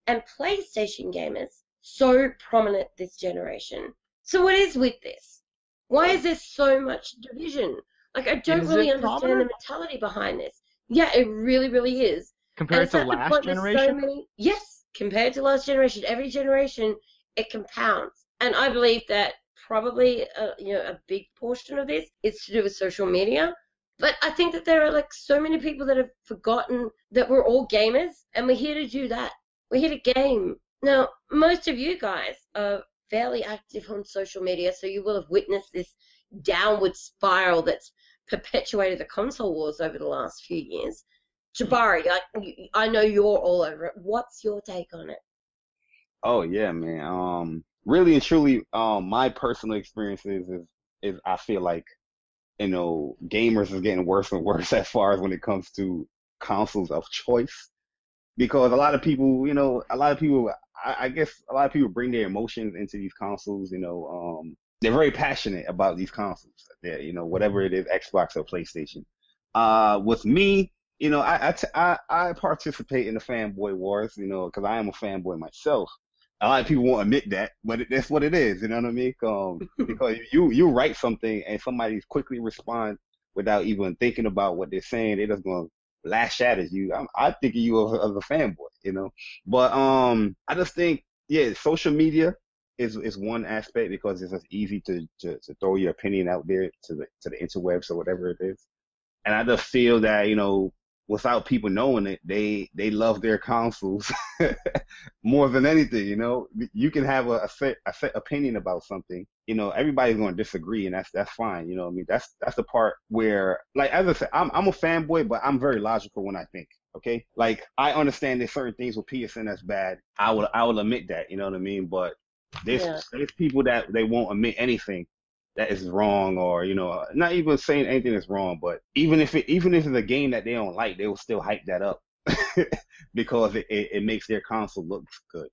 and PlayStation gamers so prominent this generation? So what is with this? Why is there so much division? Like, I don't really understand the mentality behind this. Yeah, it really, really is. Compared to last generation? Yes, compared to last generation. Every generation, it compounds. And I believe that probably a big portion of this is to do with social media. But I think that there are like so many people that have forgotten that we're all gamers and we're here to do that. We're here to game. Now, most of you guys are fairly active on social media, so you will have witnessed this downward spiral that's perpetuated the console wars over the last few years. Jabari, I know you're all over it. What's your take on it? Oh yeah, man. Really and truly, my personal experiences is I feel like, gamers is getting worse and worse as far as when it comes to consoles of choice, because a lot of people, I guess a lot of people bring their emotions into these consoles. They're very passionate about these consoles. Whatever it is, Xbox or PlayStation. With me, I participate in the fanboy wars, because I am a fanboy myself. A lot of people won't admit that, but that's what it is. You know what I mean? Because you write something and somebody quickly responds without even thinking about what they're saying, they're just gonna lash at you. I think of you as a fanboy, But I just think, yeah, social media is one aspect, because it's just easy to throw your opinion out there to the interwebs or whatever it is. And I just feel that, without people knowing it, they love their consoles more than anything. You can have a set opinion about something. Everybody's going to disagree, and that's fine. What I mean, that's the part where, like, as I said, I'm a fanboy, but I'm very logical when I think. Okay, like, I understand there's certain things with PSN that's bad. I will admit that. You know what I mean? But there's people that they won't admit anything that is wrong, or not even saying anything is wrong, but even if it's a game that they don't like, they will still hype that up because it makes their console look good.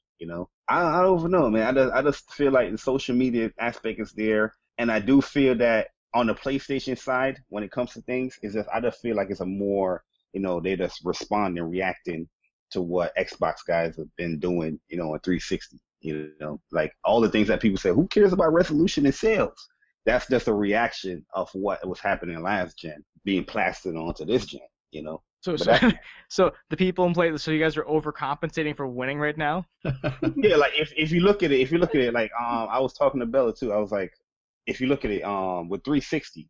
I don't know, man. I just feel like the social media aspect is there, and I do feel that on the PlayStation side, when it comes to things, I just feel like it's a more, they just respond and reacting to what Xbox guys have been doing, on 360. Like all the things that people say, who cares about resolution and sales? That's just a reaction of what was happening last gen being plastered onto this gen, So the people in play. So you guys are overcompensating for winning right now. Yeah, like if you look at it, like I was talking to Bella too. I was like, if you look at it, with 360,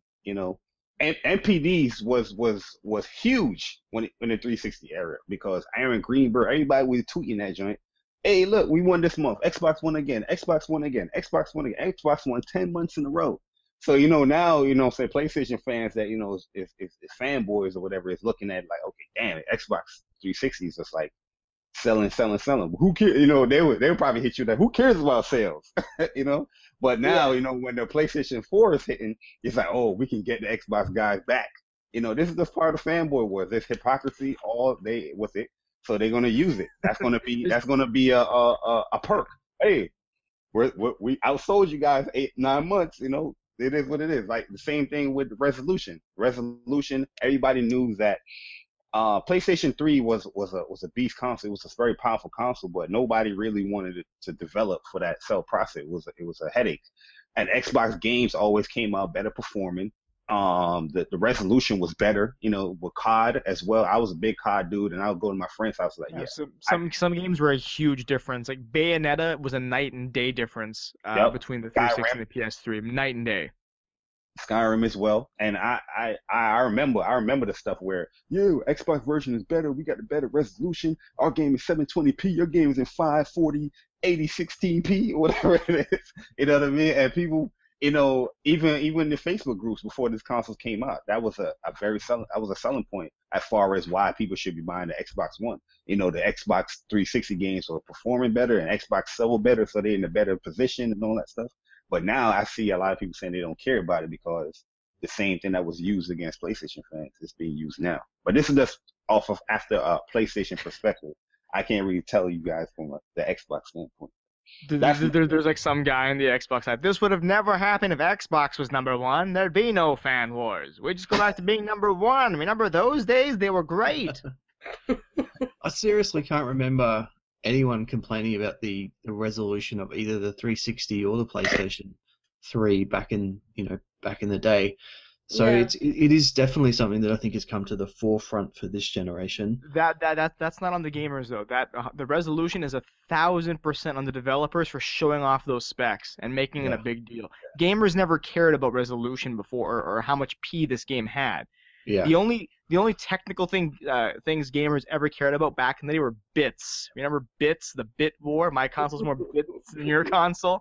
NPDs was huge in the 360 era, because Aaron Greenberg, everybody was tweeting that joint. Hey, look, we won this month. Xbox won again. Xbox won again. Xbox won again. Xbox won 10 months in a row. So, now, say PlayStation fans that, is fanboys or whatever is looking at like, okay, damn it, Xbox 360 is just like selling. Who cares? They would probably hit you that, who cares about sales? But now, when the PlayStation 4 is hitting, it's like, oh, we can get the Xbox guys back. This is just part of fanboy wars. There's hypocrisy all day with it. So they're gonna use it. That's gonna be a perk. Hey, we outsold you guys 8-9 months. It is what it is. Like the same thing with resolution. Everybody knew that PlayStation 3 was a beast console. It was a very powerful console, but nobody really wanted it to develop for that cell process. It was a headache. And Xbox games always came out better performing. The resolution was better, with COD as well. I was a big COD dude, and I would go to my friend's house like, some games were a huge difference. Like Bayonetta was a night and day difference between the 360 and the PS3, night and day. Skyrim as well, and I remember the stuff where Xbox version is better. We got the better resolution. Our game is 720p. Your game is in 540, 80, 16p, whatever it is. You know what I mean? And people. Even the Facebook groups before this console came out, that was a selling point as far as why people should be buying the Xbox One. The Xbox 360 games were performing better and Xbox sold better, so they're in a better position and all that stuff. But now I see a lot of people saying they don't care about it because the same thing that was used against PlayStation fans is being used now. But this is just off of after a PlayStation perspective. I can't really tell you guys from the Xbox standpoint. There's like some guy on the Xbox side. This would have never happened if Xbox was number one. There'd be no fan wars. We just go back to being number one. Remember those days? They were great. I seriously can't remember anyone complaining about the resolution of either the 360 or the PlayStation 3 back in the day. So Yeah. it is definitely something that I think has come to the forefront for this generation. That's not on the gamers though. The resolution is 1,000% on the developers for showing off those specs and making it a big deal. Gamers never cared about resolution before or how much P this game had. Yeah. The only technical things gamers ever cared about back in the day were bits. Remember bits? The bit war. My console's more bits than your console.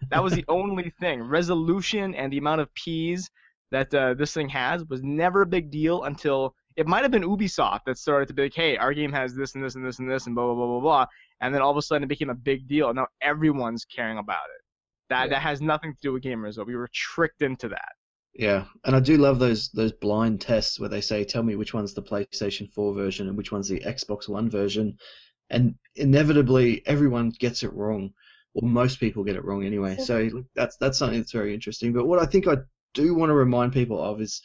That was the only thing. Resolution and the amount of Ps that this thing has was never a big deal until it might have been Ubisoft that started to be like, hey, our game has this and this and this and this and blah blah blah blah blah, and then all of a sudden it became a big deal. Now everyone's caring about it. That has nothing to do with gamers though. We were tricked into that. Yeah, and I do love those blind tests where they say, tell me which one's the PlayStation 4 version and which one's the Xbox One version, and inevitably everyone gets it wrong, or most people get it wrong anyway. So that's something that's very interesting. But what I think I do want to remind people of is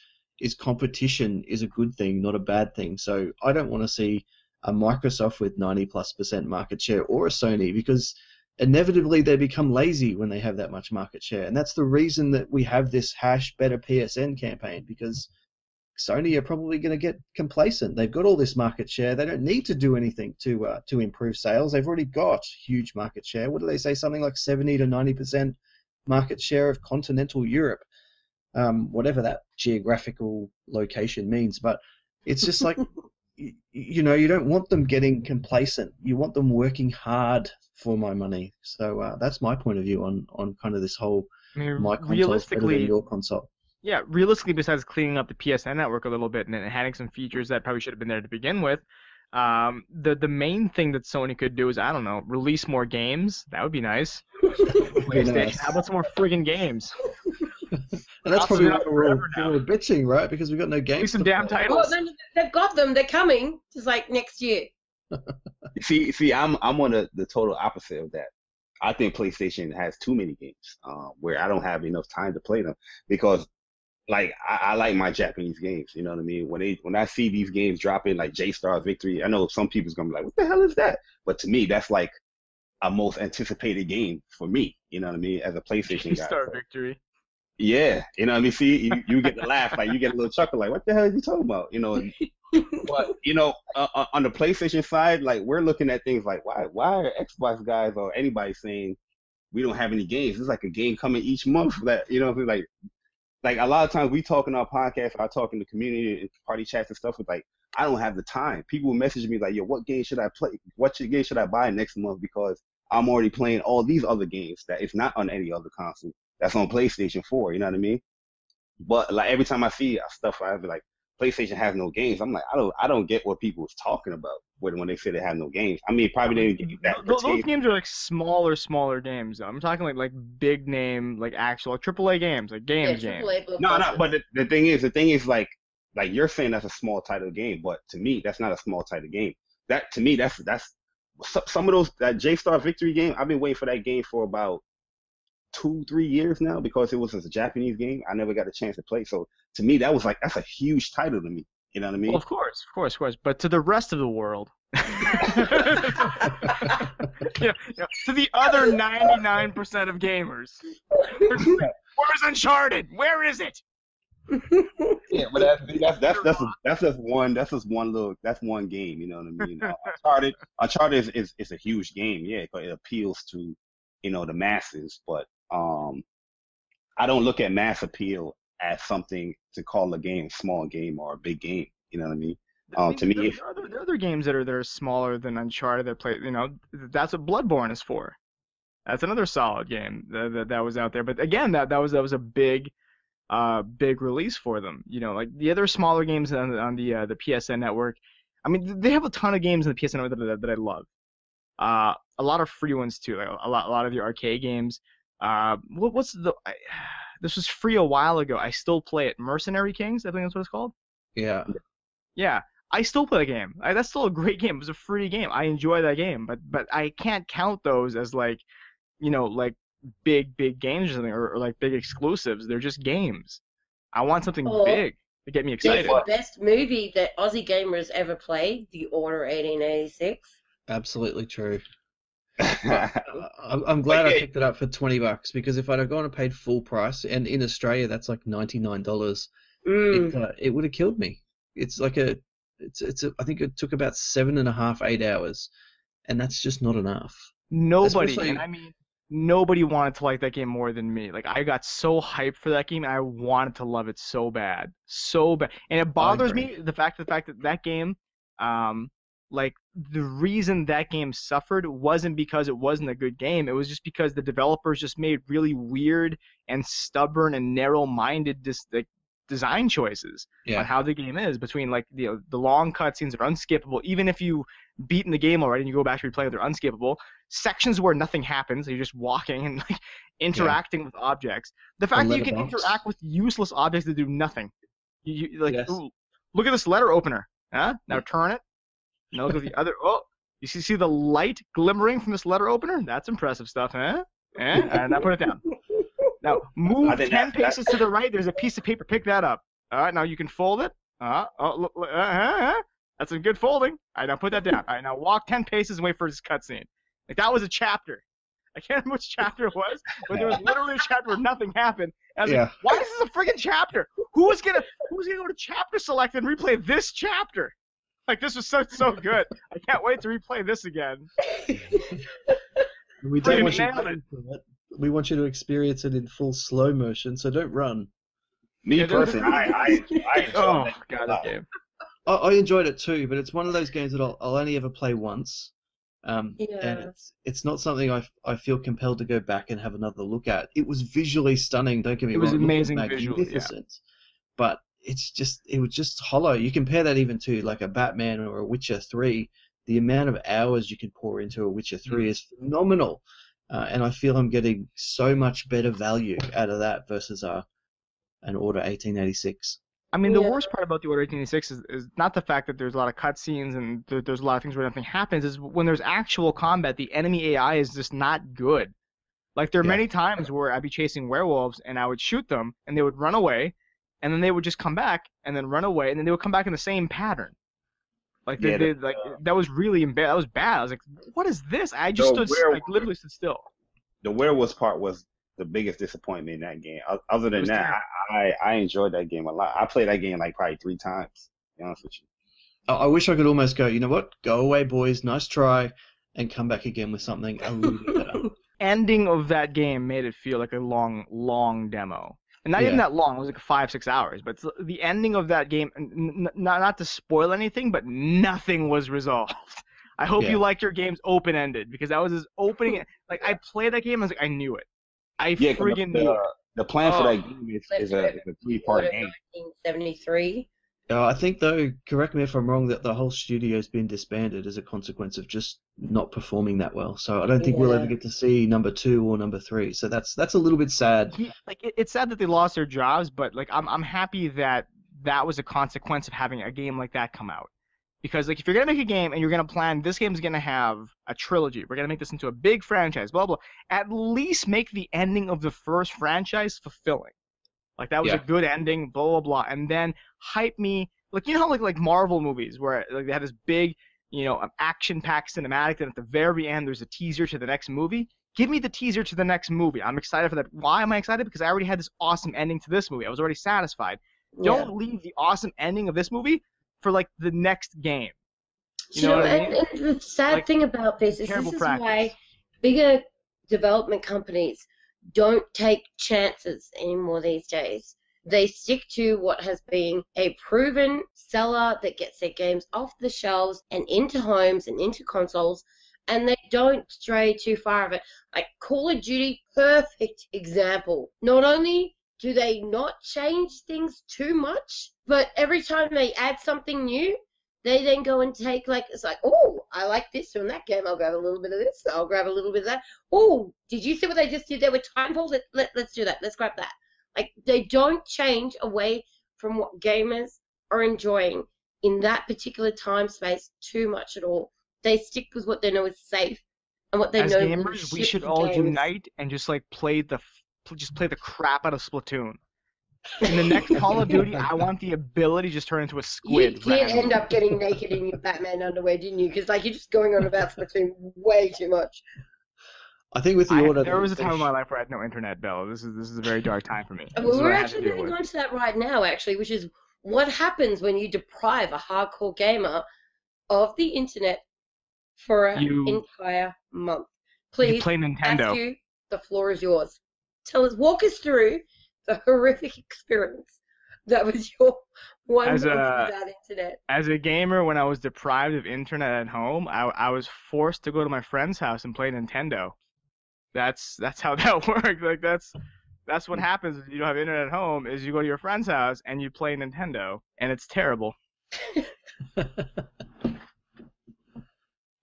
competition is a good thing, not a bad thing. So I don't want to see a Microsoft with 90+% market share or a Sony, because inevitably they become lazy when they have that much market share. And that's the reason that we have this #better PSN campaign, because Sony are probably going to get complacent. They've got all this market share. They don't need to do anything to improve sales. They've already got huge market share. What do they say? Something like 70 to 90% market share of continental Europe. Whatever that geographical location means, but it's just like, you don't want them getting complacent. You want them working hard for my money. So that's my point of view on kind of this whole my console's better than your console. Yeah, realistically, besides cleaning up the PSN network a little bit and adding some features that probably should have been there to begin with, the main thing that Sony could do is, I don't know, release more games. That would be nice. PlayStation, nice. How about some more friggin' games? And that's probably why we're all bitching, right? Because we've got no games. Some damn titles. Oh, they've got them. They're coming. Just like next year. See, I'm on the total opposite of that. I think PlayStation has too many games where I don't have enough time to play them, because like I like my Japanese games. You know what I mean? When I see these games dropping like J-Star Victory, I know some people's gonna be like, what the hell is that? But to me, that's like a most anticipated game for me. You know what I mean? As a PlayStation guy. J-Star Victory. Yeah, you know what I mean? See, you get to laugh, like you get a little chuckle, like what the hell are you talking about? But on the PlayStation side, like we're looking at things like why are Xbox guys or anybody saying we don't have any games? It's like a game coming each month that like a lot of times we talk in our podcast, I talk in the community and party chats and stuff with like I don't have the time. People will message me like, yo, what game should I play? What game should I buy next month? Because I'm already playing all these other games that is not on any other console. That's on PlayStation 4, you know what I mean? But like every time I see stuff, I be like, PlayStation has no games. I'm like, I don't get what people was talking about when they say they have no games. I mean, probably they didn't get that. Those games are like smaller games. I'm talking like big name, like actual like AAA games, like games. No. But the thing is like you're saying that's a small title game, but to me that's not a small title game. That to me that's some of those that J-Star Victory game. I've been waiting for that game for about 2-3 years now because it was a Japanese game. I never got a chance to play. So to me, that's a huge title to me. You know what I mean? Well, of course. But to the rest of the world, to the other 99% of gamers, where's Uncharted? Where is it? Yeah, but that's just one game. You know what I mean? Uncharted is a huge game. Yeah, but it appeals to the masses, but I don't look at mass appeal as something to call a game a small game or a big game. You know what I mean? To me, there are other games that are smaller than Uncharted that play. That's what Bloodborne is for. That's another solid game that was out there. But again, that was a big release for them. Like the other smaller games on the PSN network. I mean, they have a ton of games on the PSN network that I love. A lot of free ones too, like a lot of the arcade games. This was free a while ago. I still play it. Mercenary Kings, I think that's what it's called. Yeah. Yeah, I still play the game. That's still a great game. It was a free game. I enjoy that game, but I can't count those as like big games or something, or like big exclusives. They're just games. I want something big. to get me It's excited. the best movie that Aussie gamers ever played, The Order 1886. Absolutely true. I'm glad I picked it up for $20 because if I'd have gone and paid full price, and in Australia that's like $99, it would have killed me. It's like I think it took about 7.5, 8 hours, and that's just not enough. Nobody, Especially, and I mean, nobody wanted to like that game more than me. Like, I got so hyped for that game, and I wanted to love it so bad, and it bothers me the fact that game, like, the reason that game suffered wasn't because it wasn't a good game. It was just because the developers just made really weird and stubborn and narrow-minded design choices on how the game is. Between, like, the long cutscenes are unskippable. Even if you beaten the game already and you go back to replay it, they're unskippable. Sections where nothing happens, so you're just walking and, like, interacting with objects. The fact that you can interact with useless objects that do nothing. Ooh, look at this letter opener. Huh? Now turn it. Now look at the other. Oh, you see the light glimmering from this letter opener? That's impressive stuff, huh? And now put it down. Now move 10 paces to the right. There's a piece of paper. Pick that up. All right, now you can fold it. Look, that's a good folding. All right, now put that down. All right, now walk 10 paces and wait for this cutscene. Like, that was a chapter. I can't remember which chapter it was, but there was literally a chapter where nothing happened. And I was like, why is this a friggin' chapter? Who's gonna go to chapter select and replay this chapter? Like, this was so good. I can't wait to replay this again. We don't want you we want you to experience it in full slow motion, so don't run. Me personally, I enjoyed that game. I enjoyed it too, but it's one of those games that I'll only ever play once. And it's not something I feel compelled to go back and have another look at. It was visually stunning, don't get me wrong. It was amazing visually, but it was just hollow. You compare that even to like a Batman or a Witcher 3, the amount of hours you can pour into a Witcher 3 is phenomenal. And I feel I'm getting so much better value out of that versus an Order 1886. I mean, the worst part about the Order 1886 is not the fact that there's a lot of cutscenes and there's a lot of things where nothing happens, is when there's actual combat, the enemy AI is just not good. Like, there are many times where I'd be chasing werewolves and I would shoot them and they would run away, and then they would just come back and then run away, and then they would come back in the same pattern. Like, that was really that was bad. I was like, what is this? I just literally stood still. The werewolves part was the biggest disappointment in that game. Other than that, I enjoyed that game a lot. I played that game like probably 3 times, to be honest with you. I wish I could almost go, you know what? Go away, boys. Nice try. And come back again with something a little bit better. Ending of that game made it feel like a long demo. And not even that long. It was like 5-6 hours. But the ending of that game, not to spoil anything, but nothing was resolved. I hope you liked your games open-ended, because that was his opening. Like, I played that game, I was like, I knew it. I friggin' knew it. The plan for that game is a 3-part game. 1973. I think, though, correct me if I'm wrong, that the whole studio's been disbanded as a consequence of just not performing that well. So I don't think we'll ever get to see number 2 or number 3. So that's a little bit sad. It's sad that they lost their jobs, but like I'm happy that was a consequence of having a game like that come out. Because, like, if you're gonna make a game and you're gonna plan, this game's gonna have a trilogy, we're gonna make this into a big franchise, blah blah. At least make the ending of the first franchise fulfilling. Like, that was a good ending, blah blah blah, and then hype me. Like, you know how like Marvel movies where like they had this big, action-packed cinematic, and at the very end there's a teaser to the next movie. Give me the teaser to the next movie. I'm excited for that. Why am I excited? Because I already had this awesome ending to this movie. I was already satisfied. Don't leave the awesome ending of this movie for like the next game. You know what I mean? And the sad thing about this is why bigger development companies don't take chances anymore these days. They stick to what has been a proven seller that gets their games off the shelves and into homes and into consoles, and they don't stray too far of it. Like Call of Duty, perfect example. Not only do they not change things too much, but every time they add something new, they then go and take, like, it's like, oh, I like this from that game. I'll grab a little bit of this. I'll grab a little bit of that. Oh, did you see what they just did there with Timefall? Let's do that. Let's grab that. Like, they don't change away from what gamers are enjoying in that particular time space too much at all. They stick with what they know is safe and what they know. As gamers, we should all unite and just like play the crap out of Splatoon. In the next Call of Duty, I want the ability to just turn into a squid. You did end up getting naked in your Batman underwear, didn't you? Because like you're just going on about Splatoon way too much. I think with the order, there was a time in my life where I had no internet, Bill. This is a very dark time for me. Well, we're actually going to go into that right now, actually, which is what happens when you deprive a hardcore gamer of the internet for an entire month. Please, you play Nintendo. ask you, the floor is yours. Walk us through the horrific experience that was your 1 month without internet. As a gamer, when I was deprived of internet at home, I was forced to go to my friend's house and play Nintendo. That's how that worked. Like that's what happens if you don't have internet at home. Is you go to your friend's house and you play Nintendo, and it's terrible.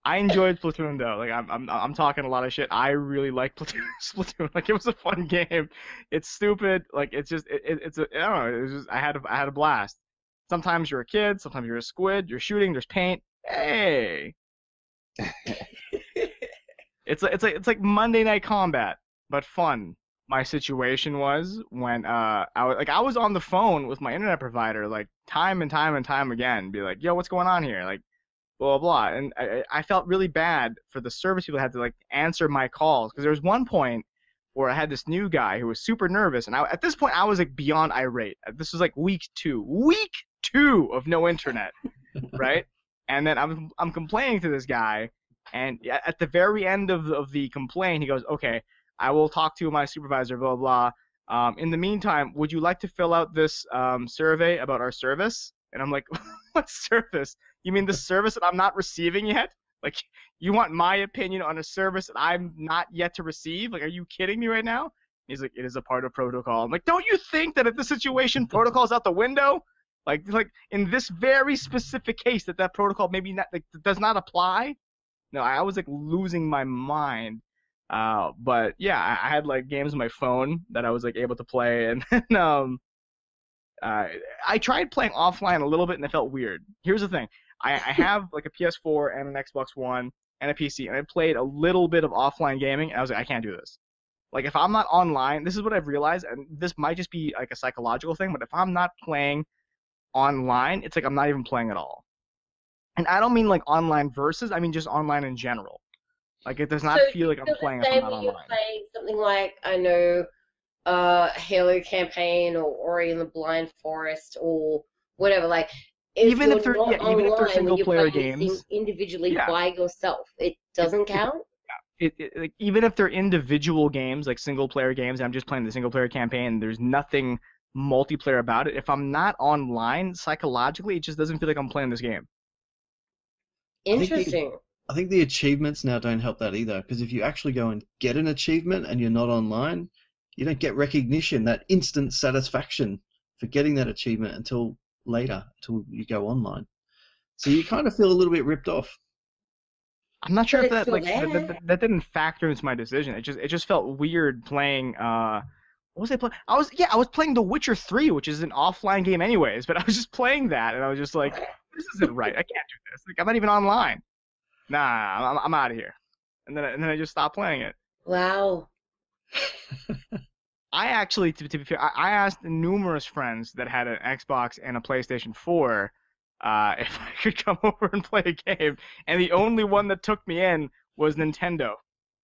I enjoyed Splatoon though. Like I'm talking a lot of shit. I really like Splatoon. Like it was a fun game. It's stupid. Like it's just it's a I don't know. It was just I had a blast. Sometimes you're a kid. Sometimes you're a squid. You're shooting. There's paint. Hey. It's like Monday Night Combat, but fun. My situation was when I was on the phone with my internet provider like time and time again, be like, yo, what's going on here? Like, blah blah blah. And I felt really bad for the service people that had to like answer my calls, because there was one point where I had this new guy who was super nervous, and at this point I was like beyond irate. This was like week two of no internet, right? And then I'm complaining to this guy. And at the very end of the complaint, he goes, okay, I will talk to my supervisor, blah, blah, blah. In the meantime, would you like to fill out this survey about our service? And I'm like, what service? You mean the service that I'm not receiving yet? Like, you want my opinion on a service that I'm not yet to receive? Like, are you kidding me right now? He's like, it is a part of protocol. I'm like, don't you think that in this situation, protocol's out the window? Like in this very specific case that protocol maybe not, like, does not apply? No, I was like losing my mind. But yeah, I had like games on my phone that I was like able to play, and then I tried playing offline a little bit, and it felt weird. Here's the thing: I have like a PS4 and an Xbox One and a PC, and I played a little bit of offline gaming, and I was like, I can't do this. Like if I'm not online, this is what I've realized, and this might just be like a psychological thing, but if I'm not playing online, it's like I'm not even playing at all. And I don't mean like online versus, I mean just online in general. Like it does not feel like I'm playing if I'm not online. You're playing something like, I know, Halo Campaign or Ori and the Blind Forest or whatever, like even if they're single player games individually by yourself, it doesn't count? Like, even if they're individual games, like single player games, I'm just playing the single player campaign, there's nothing multiplayer about it. If I'm not online, psychologically, it just doesn't feel like I'm playing this game. Interesting. I think the achievements now don't help that either, because if you actually go and get an achievement and you're not online, you don't get recognition, that instant satisfaction for getting that achievement until later, until you go online. So you kind of feel a little bit ripped off. I'm not sure if that didn't factor into my decision. It just felt weird playing. What was I playing? I was playing The Witcher 3, which is an offline game anyways, but I was just playing that, and I was just like, this isn't right. I can't do this. Like, I'm not even online. Nah, I'm out of here. And then I just stopped playing it. Wow. I actually, to be fair, I asked numerous friends that had an Xbox and a PlayStation 4 if I could come over and play a game, and the only one that took me in was Nintendo.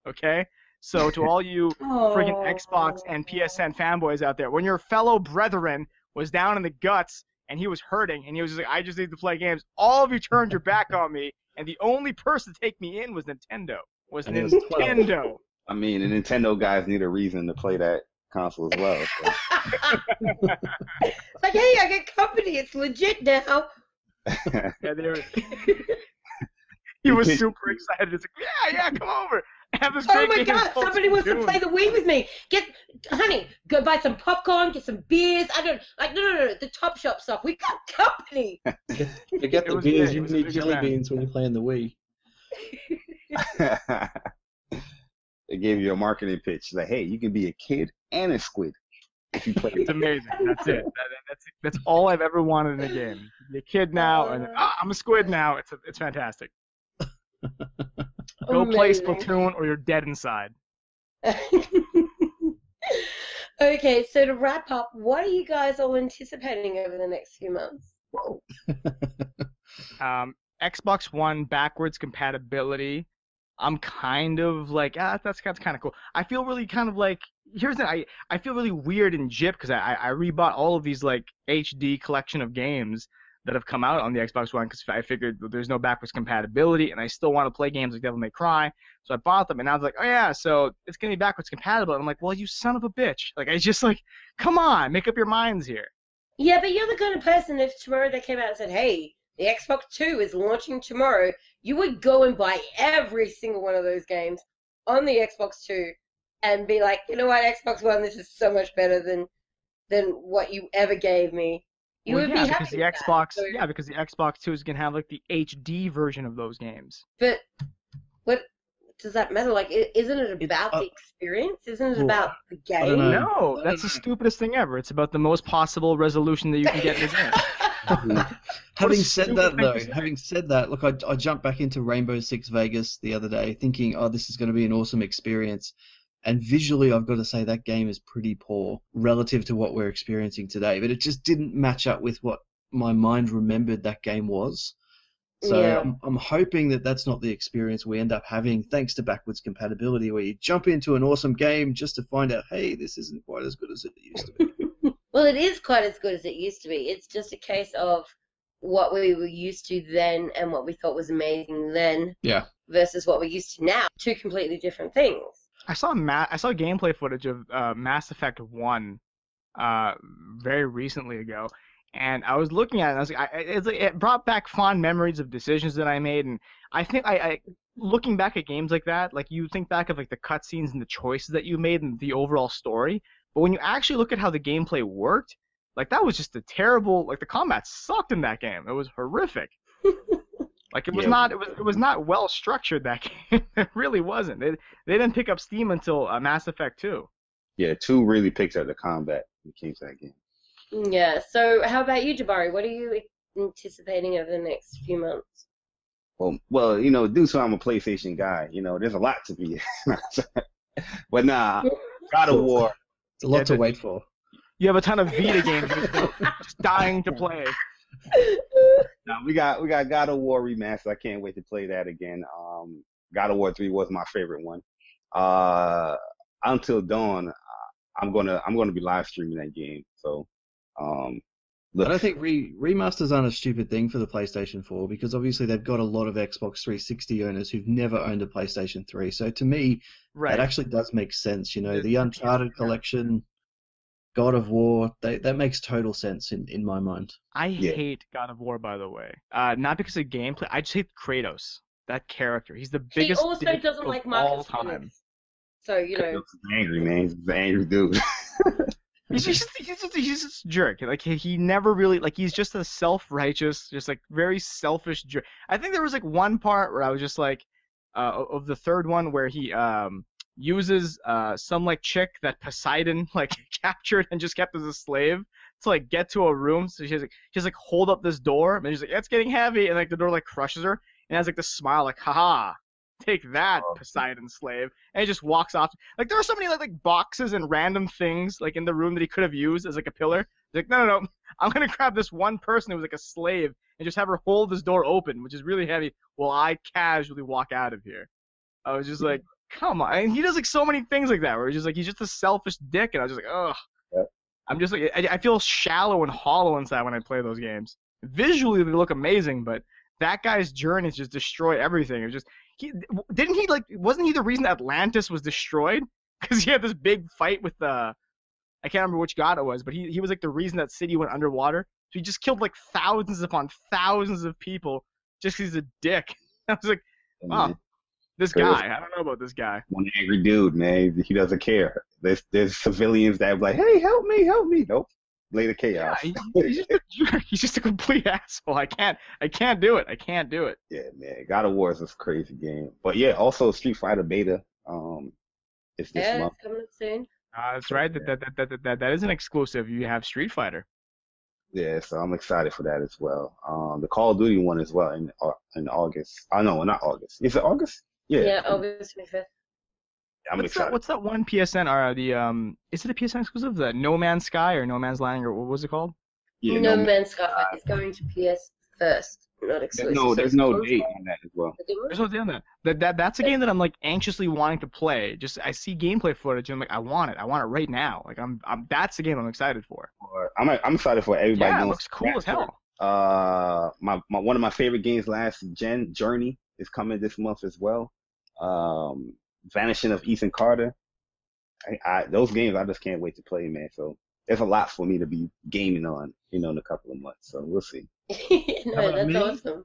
Okay? So to all you friggin' Xbox and PSN fanboys out there, when your fellow brethren was down in the guts and he was hurting and he was just like, I just need to play games, all of you turned your back on me, and the only person to take me in was Nintendo. Nintendo. I mean, the Nintendo guys need a reason to play that console as well. So. Like, hey, I get company. It's legit now. Yeah, he was super excited. It's like, yeah, come over. Have this great my God, somebody wants to play the Wii with me. Honey, go buy some popcorn, get some beers. No, the Top Shop stuff. We got company. Forget the beers. You need jelly beans when you're playing the Wii. They gave you a marketing pitch. Like, hey, you can be a kid and a squid if you play. It's amazing. That's it. That's all I've ever wanted in a game. Be a kid now, and I'm a squid now. It's fantastic. Go play Splatoon, or you're dead inside. Okay, so to wrap up, what are you guys all anticipating over the next few months? Whoa. Xbox One backwards compatibility. I'm kind of like, that's kind of cool. I feel really kind of like, I feel really weird and gypped because I rebought all of these like HD collection of games that have come out on the Xbox One because I figured there's no backwards compatibility and I still want to play games like Devil May Cry. So I bought them and I was like, oh yeah, so it's going to be backwards compatible. And I'm like, well, you son of a bitch. Like, I just like, come on, make up your minds here. Yeah, but you're the kind of person, if tomorrow they came out and said, hey, the Xbox 2 is launching tomorrow, you would go and buy every single one of those games on the Xbox 2 and be like, you know what, Xbox One, this is so much better than what you ever gave me. You would be happy because the with Xbox, that. So, because the Xbox 2 is going to have like the HD version of those games. but what does that matter? Like, isn't it about the experience? Isn't it about the game? No, that's the stupidest thing ever. It's about the most possible resolution that you can get in the game. Having said that, look, I jumped back into Rainbow Six Vegas the other day thinking, oh, this is going to be an awesome experience. And visually, I've got to say that game is pretty poor relative to what we're experiencing today. But it just didn't match up with what my mind remembered that game was. So Yeah. I'm hoping that that's not the experience we end up having thanks to backwards compatibility, where you jump into an awesome game just to find out, hey, this isn't quite as good as it used to be. Well, it is quite as good as it used to be. It's just a case of what we were used to then and what we thought was amazing then Yeah. versus what we're used to now. Two completely different things. I saw gameplay footage of Mass Effect 1 very recently ago, and I was looking at it, and I was like, it brought back fond memories of decisions that I made, and I think I looking back at games like that, like you think back of like the cutscenes and the choices that you made and the overall story, but when you actually look at how the gameplay worked, like that was just a terrible, like the combat sucked in that game. It was horrific. Like it was not well structured, that game. It really wasn't. They didn't pick up steam until Mass Effect 2. Yeah, 2 really picks up the combat when it came to that game. Yeah. So how about you, Jabari? What are you anticipating over the next few months? Well, due to I'm a PlayStation guy, there's a lot to be. But nah, God of War. It's a lot to wait for. You have a ton of Vita games just dying to play. Now we got God of War remastered. I can't wait to play that again. God of War 3 was my favorite one. Until Dawn, I'm gonna be live streaming that game. So, I don't think remasters aren't a stupid thing for the PlayStation 4 because obviously they've got a lot of Xbox 360 owners who've never owned a PlayStation 3. So to me, that actually does make sense. The Uncharted collection, God of War, that makes total sense in my mind. I hate God of War, by the way. Not because of gameplay. I just hate Kratos. That character. He's the biggest. He also doesn't like Marcus Phoenix. So Kratos is angry, man. He's an angry dude. He's just a jerk. Like he never really he's just a self-righteous, just like very selfish jerk. I think there was like one part where I was just like, of the third one where he uses some like chick that Poseidon like captured and just kept as a slave to like get to a room. So she's like hold up this door, and she's like, it's getting heavy, and like the door like crushes her, and has like this smile like, haha, take that, Poseidon slave, and he just walks off. Like there are so many like boxes and random things like in the room that he could have used as like a pillar. He's like, no, I'm gonna grab this one person who was like a slave and just have her hold this door open, which is really heavy, while I casually walk out of here. I was just like, come on. And he does like so many things like that where he's just a selfish dick, and I was just like, ugh. Yeah. I'm just like, I feel shallow and hollow inside when I play those games. Visually they look amazing, but that guy's journey is just destroy everything. It was just wasn't he the reason Atlantis was destroyed? Because he had this big fight with I can't remember which god it was, but he was like the reason that city went underwater. So he just killed like thousands upon thousands of people just because he's a dick. I was like, oh. This guy, I don't know about this guy. One angry dude, man. He doesn't care. There's civilians that are like, hey, help me. Nope. Later chaos. Yeah, he's just a complete asshole. I can't do it. Yeah, man. God of War is a crazy game. But yeah, also Street Fighter beta. It's this month. It's coming up soon. That's right. That is an exclusive. You have Street Fighter. Yeah, so I'm excited for that as well. The Call of Duty one as well in August. Oh no, not August. Is it August? Yeah, August 25th. I'm excited. What's that one PSN or is it a PSN exclusive? The No Man's Sky or No Man's Land or what was it called? Yeah, No Man's Sky is going to PS first, not exclusive. So there's it's no console. date on that as well. There's no on that. That's a game that I'm like anxiously wanting to play. Just I see gameplay footage and I'm like, I want it right now. Like I'm that's the game I'm excited for. I'm excited for everybody. Yeah, it looks cool as hell. My one of my favorite games last gen, Journey, is coming this month as well. Vanishing of Ethan Carter. Those games I just can't wait to play, man. So there's a lot for me to be gaming on, in a couple of months. So we'll see. No, that's awesome.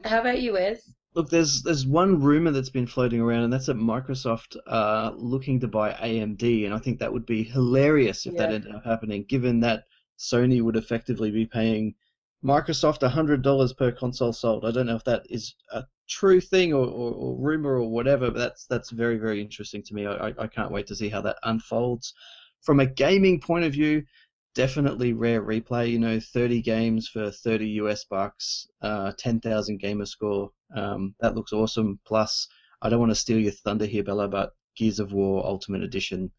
How about you, Wes? Look, there's one rumor that's been floating around, and that's that Microsoft looking to buy AMD, and I think that would be hilarious if that ended up happening, given that Sony would effectively be paying Microsoft $100 per console sold. I don't know if that is a true thing or rumor or whatever, but that's very, very interesting to me. I can't wait to see how that unfolds. From a gaming point of view, definitely Rare Replay, 30 games for $30 US, 10,000 gamer score. That looks awesome. Plus, I don't want to steal your thunder here, Bella, but Gears of War Ultimate Edition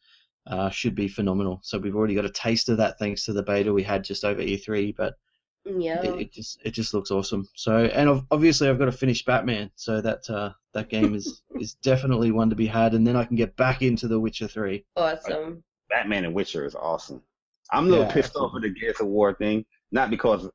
should be phenomenal. So we've already got a taste of that thanks to the beta we had just over E3, but it just looks awesome. So, and obviously I've got to finish Batman, so that game is definitely one to be had, and then I can get back into The Witcher 3. Awesome. Batman and Witcher is awesome. I'm a little pissed off with the Gears of War thing, not because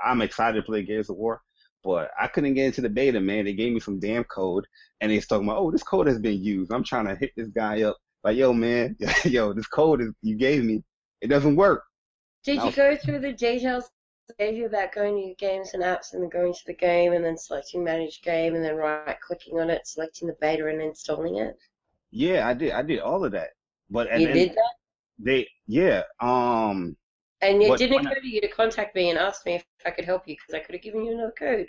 I'm excited to play Gears of War, but I couldn't get into the beta, man. They gave me some damn code, and they're talking about, this code has been used. I'm trying to hit this guy up, like, yo, man, this code you gave me, it doesn't work. Did you go through the details they gave you about going to your games and apps and then going to the game and then selecting manage game and then right-clicking on it, selecting the beta and installing it? Yeah, I did all of that. But you did that? And it didn't occur to you to contact me and ask me if I could help you because I could have given you another code.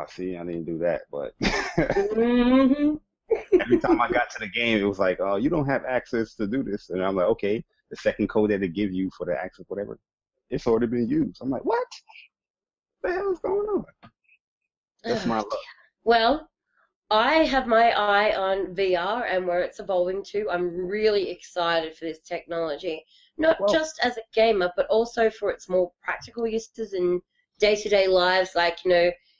See, I didn't do that, but Mm-hmm. every time I got to the game, it was like, you don't have access to do this. And I'm like, okay, the second code that they give you for the access, whatever, it's already been used. I'm like, what? What the hell is going on? That's my luck. Well, I have my eye on VR and where it's evolving to. I'm really excited for this technology, not just as a gamer, but also for its more practical uses in day-to-day lives, like,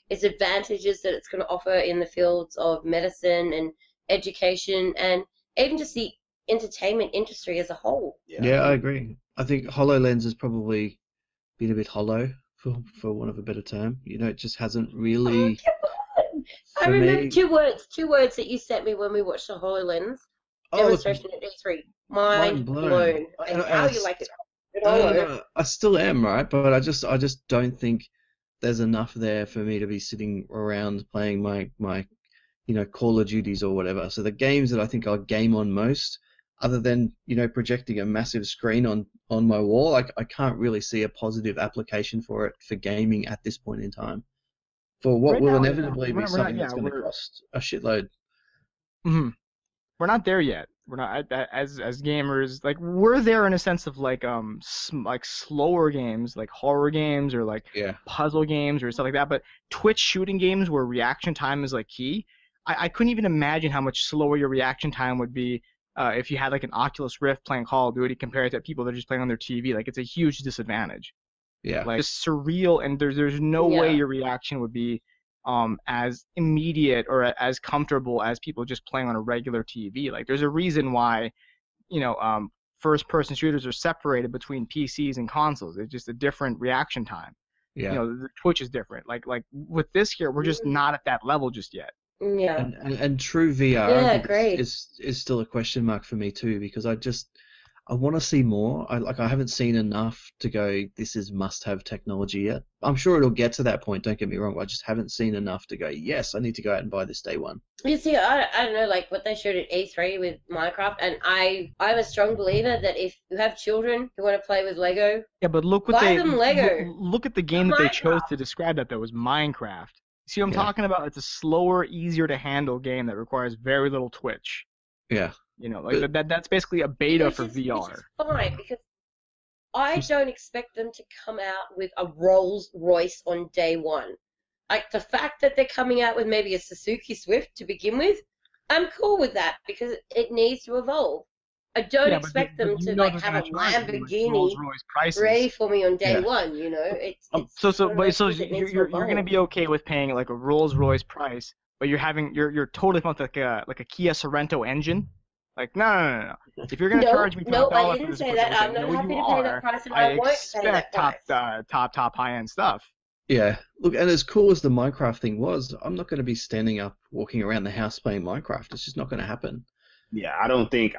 its advantages that it's going to offer in the fields of medicine and education and even just the entertainment industry as a whole. Yeah, I agree. I think HoloLens has probably been a bit hollow, for want of a better term. It just hasn't really... I remember two words that you sent me when we watched the HoloLens demonstration at E3. Mind blown. And how you like it. I still am, right? But I just don't think there's enough there for me to be sitting around playing my Call of Duties or whatever. So the games that I think I'll game on most, other than projecting a massive screen on my wall, I can't really see a positive application for it for gaming at this point in time. For what will inevitably be something that's going to cost a shitload. Mm-hmm. We're not there yet. We're not as gamers. Like, we're there in a sense of like slower games, like horror games or like puzzle games or stuff like that. But Twitch shooting games where reaction time is like key. I couldn't even imagine how much slower your reaction time would be if you had like an Oculus Rift playing Call of Duty compared to people that are just playing on their TV. Like, it's a huge disadvantage. Yeah. Like, it's surreal, and there's no way your reaction would be as immediate or as comfortable as people just playing on a regular TV. Like, there's a reason why, first-person shooters are separated between PCs and consoles. It's just a different reaction time. Yeah. The Twitch is different. Like with this here, we're just not at that level just yet. Yeah. And true VR great. is still a question mark for me too, because I want to see more. I haven't seen enough to go, this is must-have technology yet. I'm sure it'll get to that point, don't get me wrong, but I just haven't seen enough to go, yes, I need to go out and buy this day one. You see, I don't know, like what they showed at E3 with Minecraft, and I'm a strong believer that if you have children who want to play with Lego, but look what look at the game that they chose to describe that, though, was Minecraft. See what I'm talking about? It's a slower, easier to handle game that requires very little twitch. Yeah. That's basically a beta for VR. Which is fine, because I don't expect them to come out with a Rolls Royce on day one. Like, the fact that they're coming out with maybe a Suzuki Swift to begin with, I'm cool with that because it needs to evolve. I don't Yeah, expect but them you to know like they're have gonna a charge you like Rolls Lamborghini Royce ready prices. for me on day Yeah. one. You know, it's So one of those so things that needs to you're gonna evolve. be okay with paying like a Rolls Royce price, but you're totally fine with like a Kia Sorento engine. Like no. If you're gonna No, charge me no, top I dollar for didn't this say equipment, that. which I I'm not know you happy to pay that are, price, and I I won't pay that expect price. top high end stuff. Yeah, look, and as cool as the Minecraft thing was, I'm not going to be standing up, walking around the house playing Minecraft. It's just not going to happen. Yeah, I don't think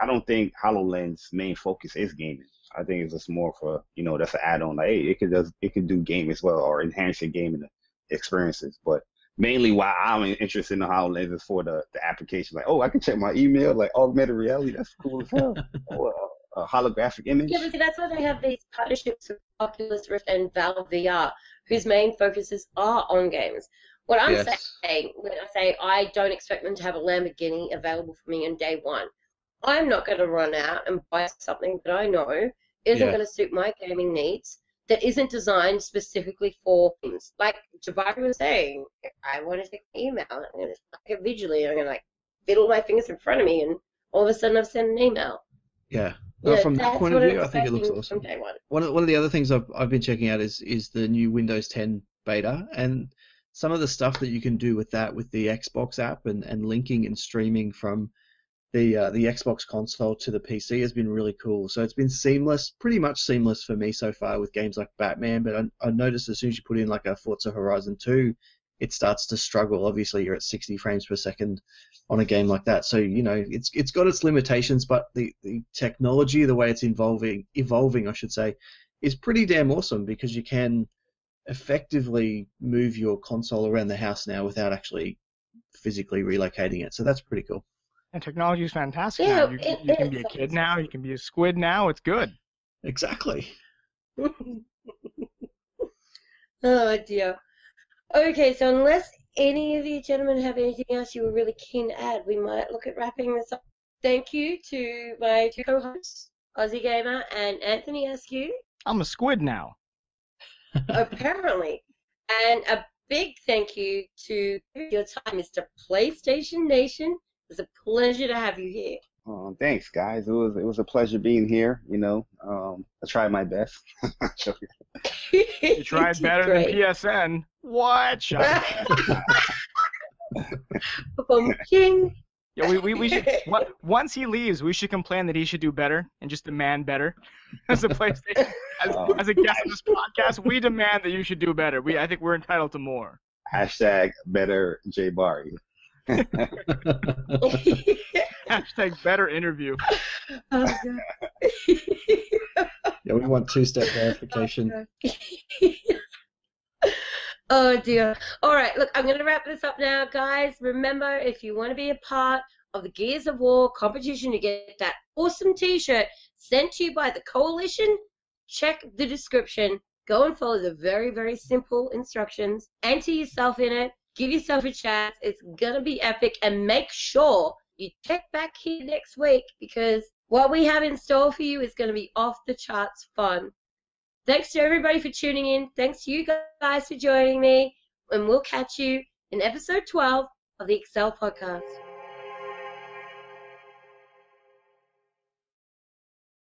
HoloLens' main focus is gaming. I think it's just more for, that's an add-on. Like, hey, it can do game as well or enhance your gaming experiences. But mainly why I'm interested in the HoloLens is for the application. Like, oh, I can check my email, like augmented reality. That's cool as hell. Or a holographic image. Yeah, but see, that's why they have these partnerships with Oculus Rift and Valve VR, whose main focuses are on games. What I'm Yes. saying when I say I don't expect them to have a Lamborghini available for me on day one, I'm not going to run out and buy something that I know isn't Yeah. going to suit my gaming needs, that isn't designed specifically for games. Like Jabari was saying, if I want to check my email, I'm going to stuck it visually, I'm going to like fiddle my fingers in front of me, and all of a sudden I've sent an email. Yeah. You know, From that that's point what of I'm view, I think it looks expecting from awesome. day one. One of the other things I've been checking out is the new Windows 10 beta, and some of the stuff that you can do with that, with the Xbox app and linking and streaming from the Xbox console to the PC has been really cool. So it's been seamless, pretty much seamless for me so far with games like Batman. But I noticed as soon as you put in like a Forza Horizon 2, it starts to struggle. Obviously, you're at 60 frames per second on a game like that. So it's got its limitations, but the technology, the way it's evolving, I should say, is pretty damn awesome because you can effectively move your console around the house now without actually physically relocating it. So that's pretty cool. And technology is fantastic Yeah, now. You can be a kid now. You can be a squid now. It's good. Exactly. Oh dear. Okay, so unless any of you gentlemen have anything else you were really keen to add, we might look at wrapping this up. Thank you to my two co-hosts, Aussie Gamer and Anthony Askew, I'm a squid now. apparently. And a big thank you to your time, Mr. PlayStation Nation. It was a pleasure to have you here. Thanks, guys. It was a pleasure being here. I tried my best. You tried better than PSN. What? Shut King. Yeah, we should. Once he leaves, we should complain that he should do better and just demand better. As a PlayStation, as a guest on this podcast, we demand that you should do better. I think we're entitled to more. Hashtag better J Barry. Hashtag better interview. Oh, God. Yeah, we want two-step verification. Oh dear. All right, look, I'm going to wrap this up now, guys. Remember, if you want to be a part of the Gears of War competition to get that awesome t-shirt sent to you by the Coalition, check the description. Go and follow the very, very simple instructions. Enter yourself in it. Give yourself a chance. It's going to be epic. And make sure you check back here next week because what we have in store for you is going to be off the charts fun. Thanks to everybody for tuning in. Thanks to you guys for joining me. And we'll catch you in episode 12 of the EXL podcast.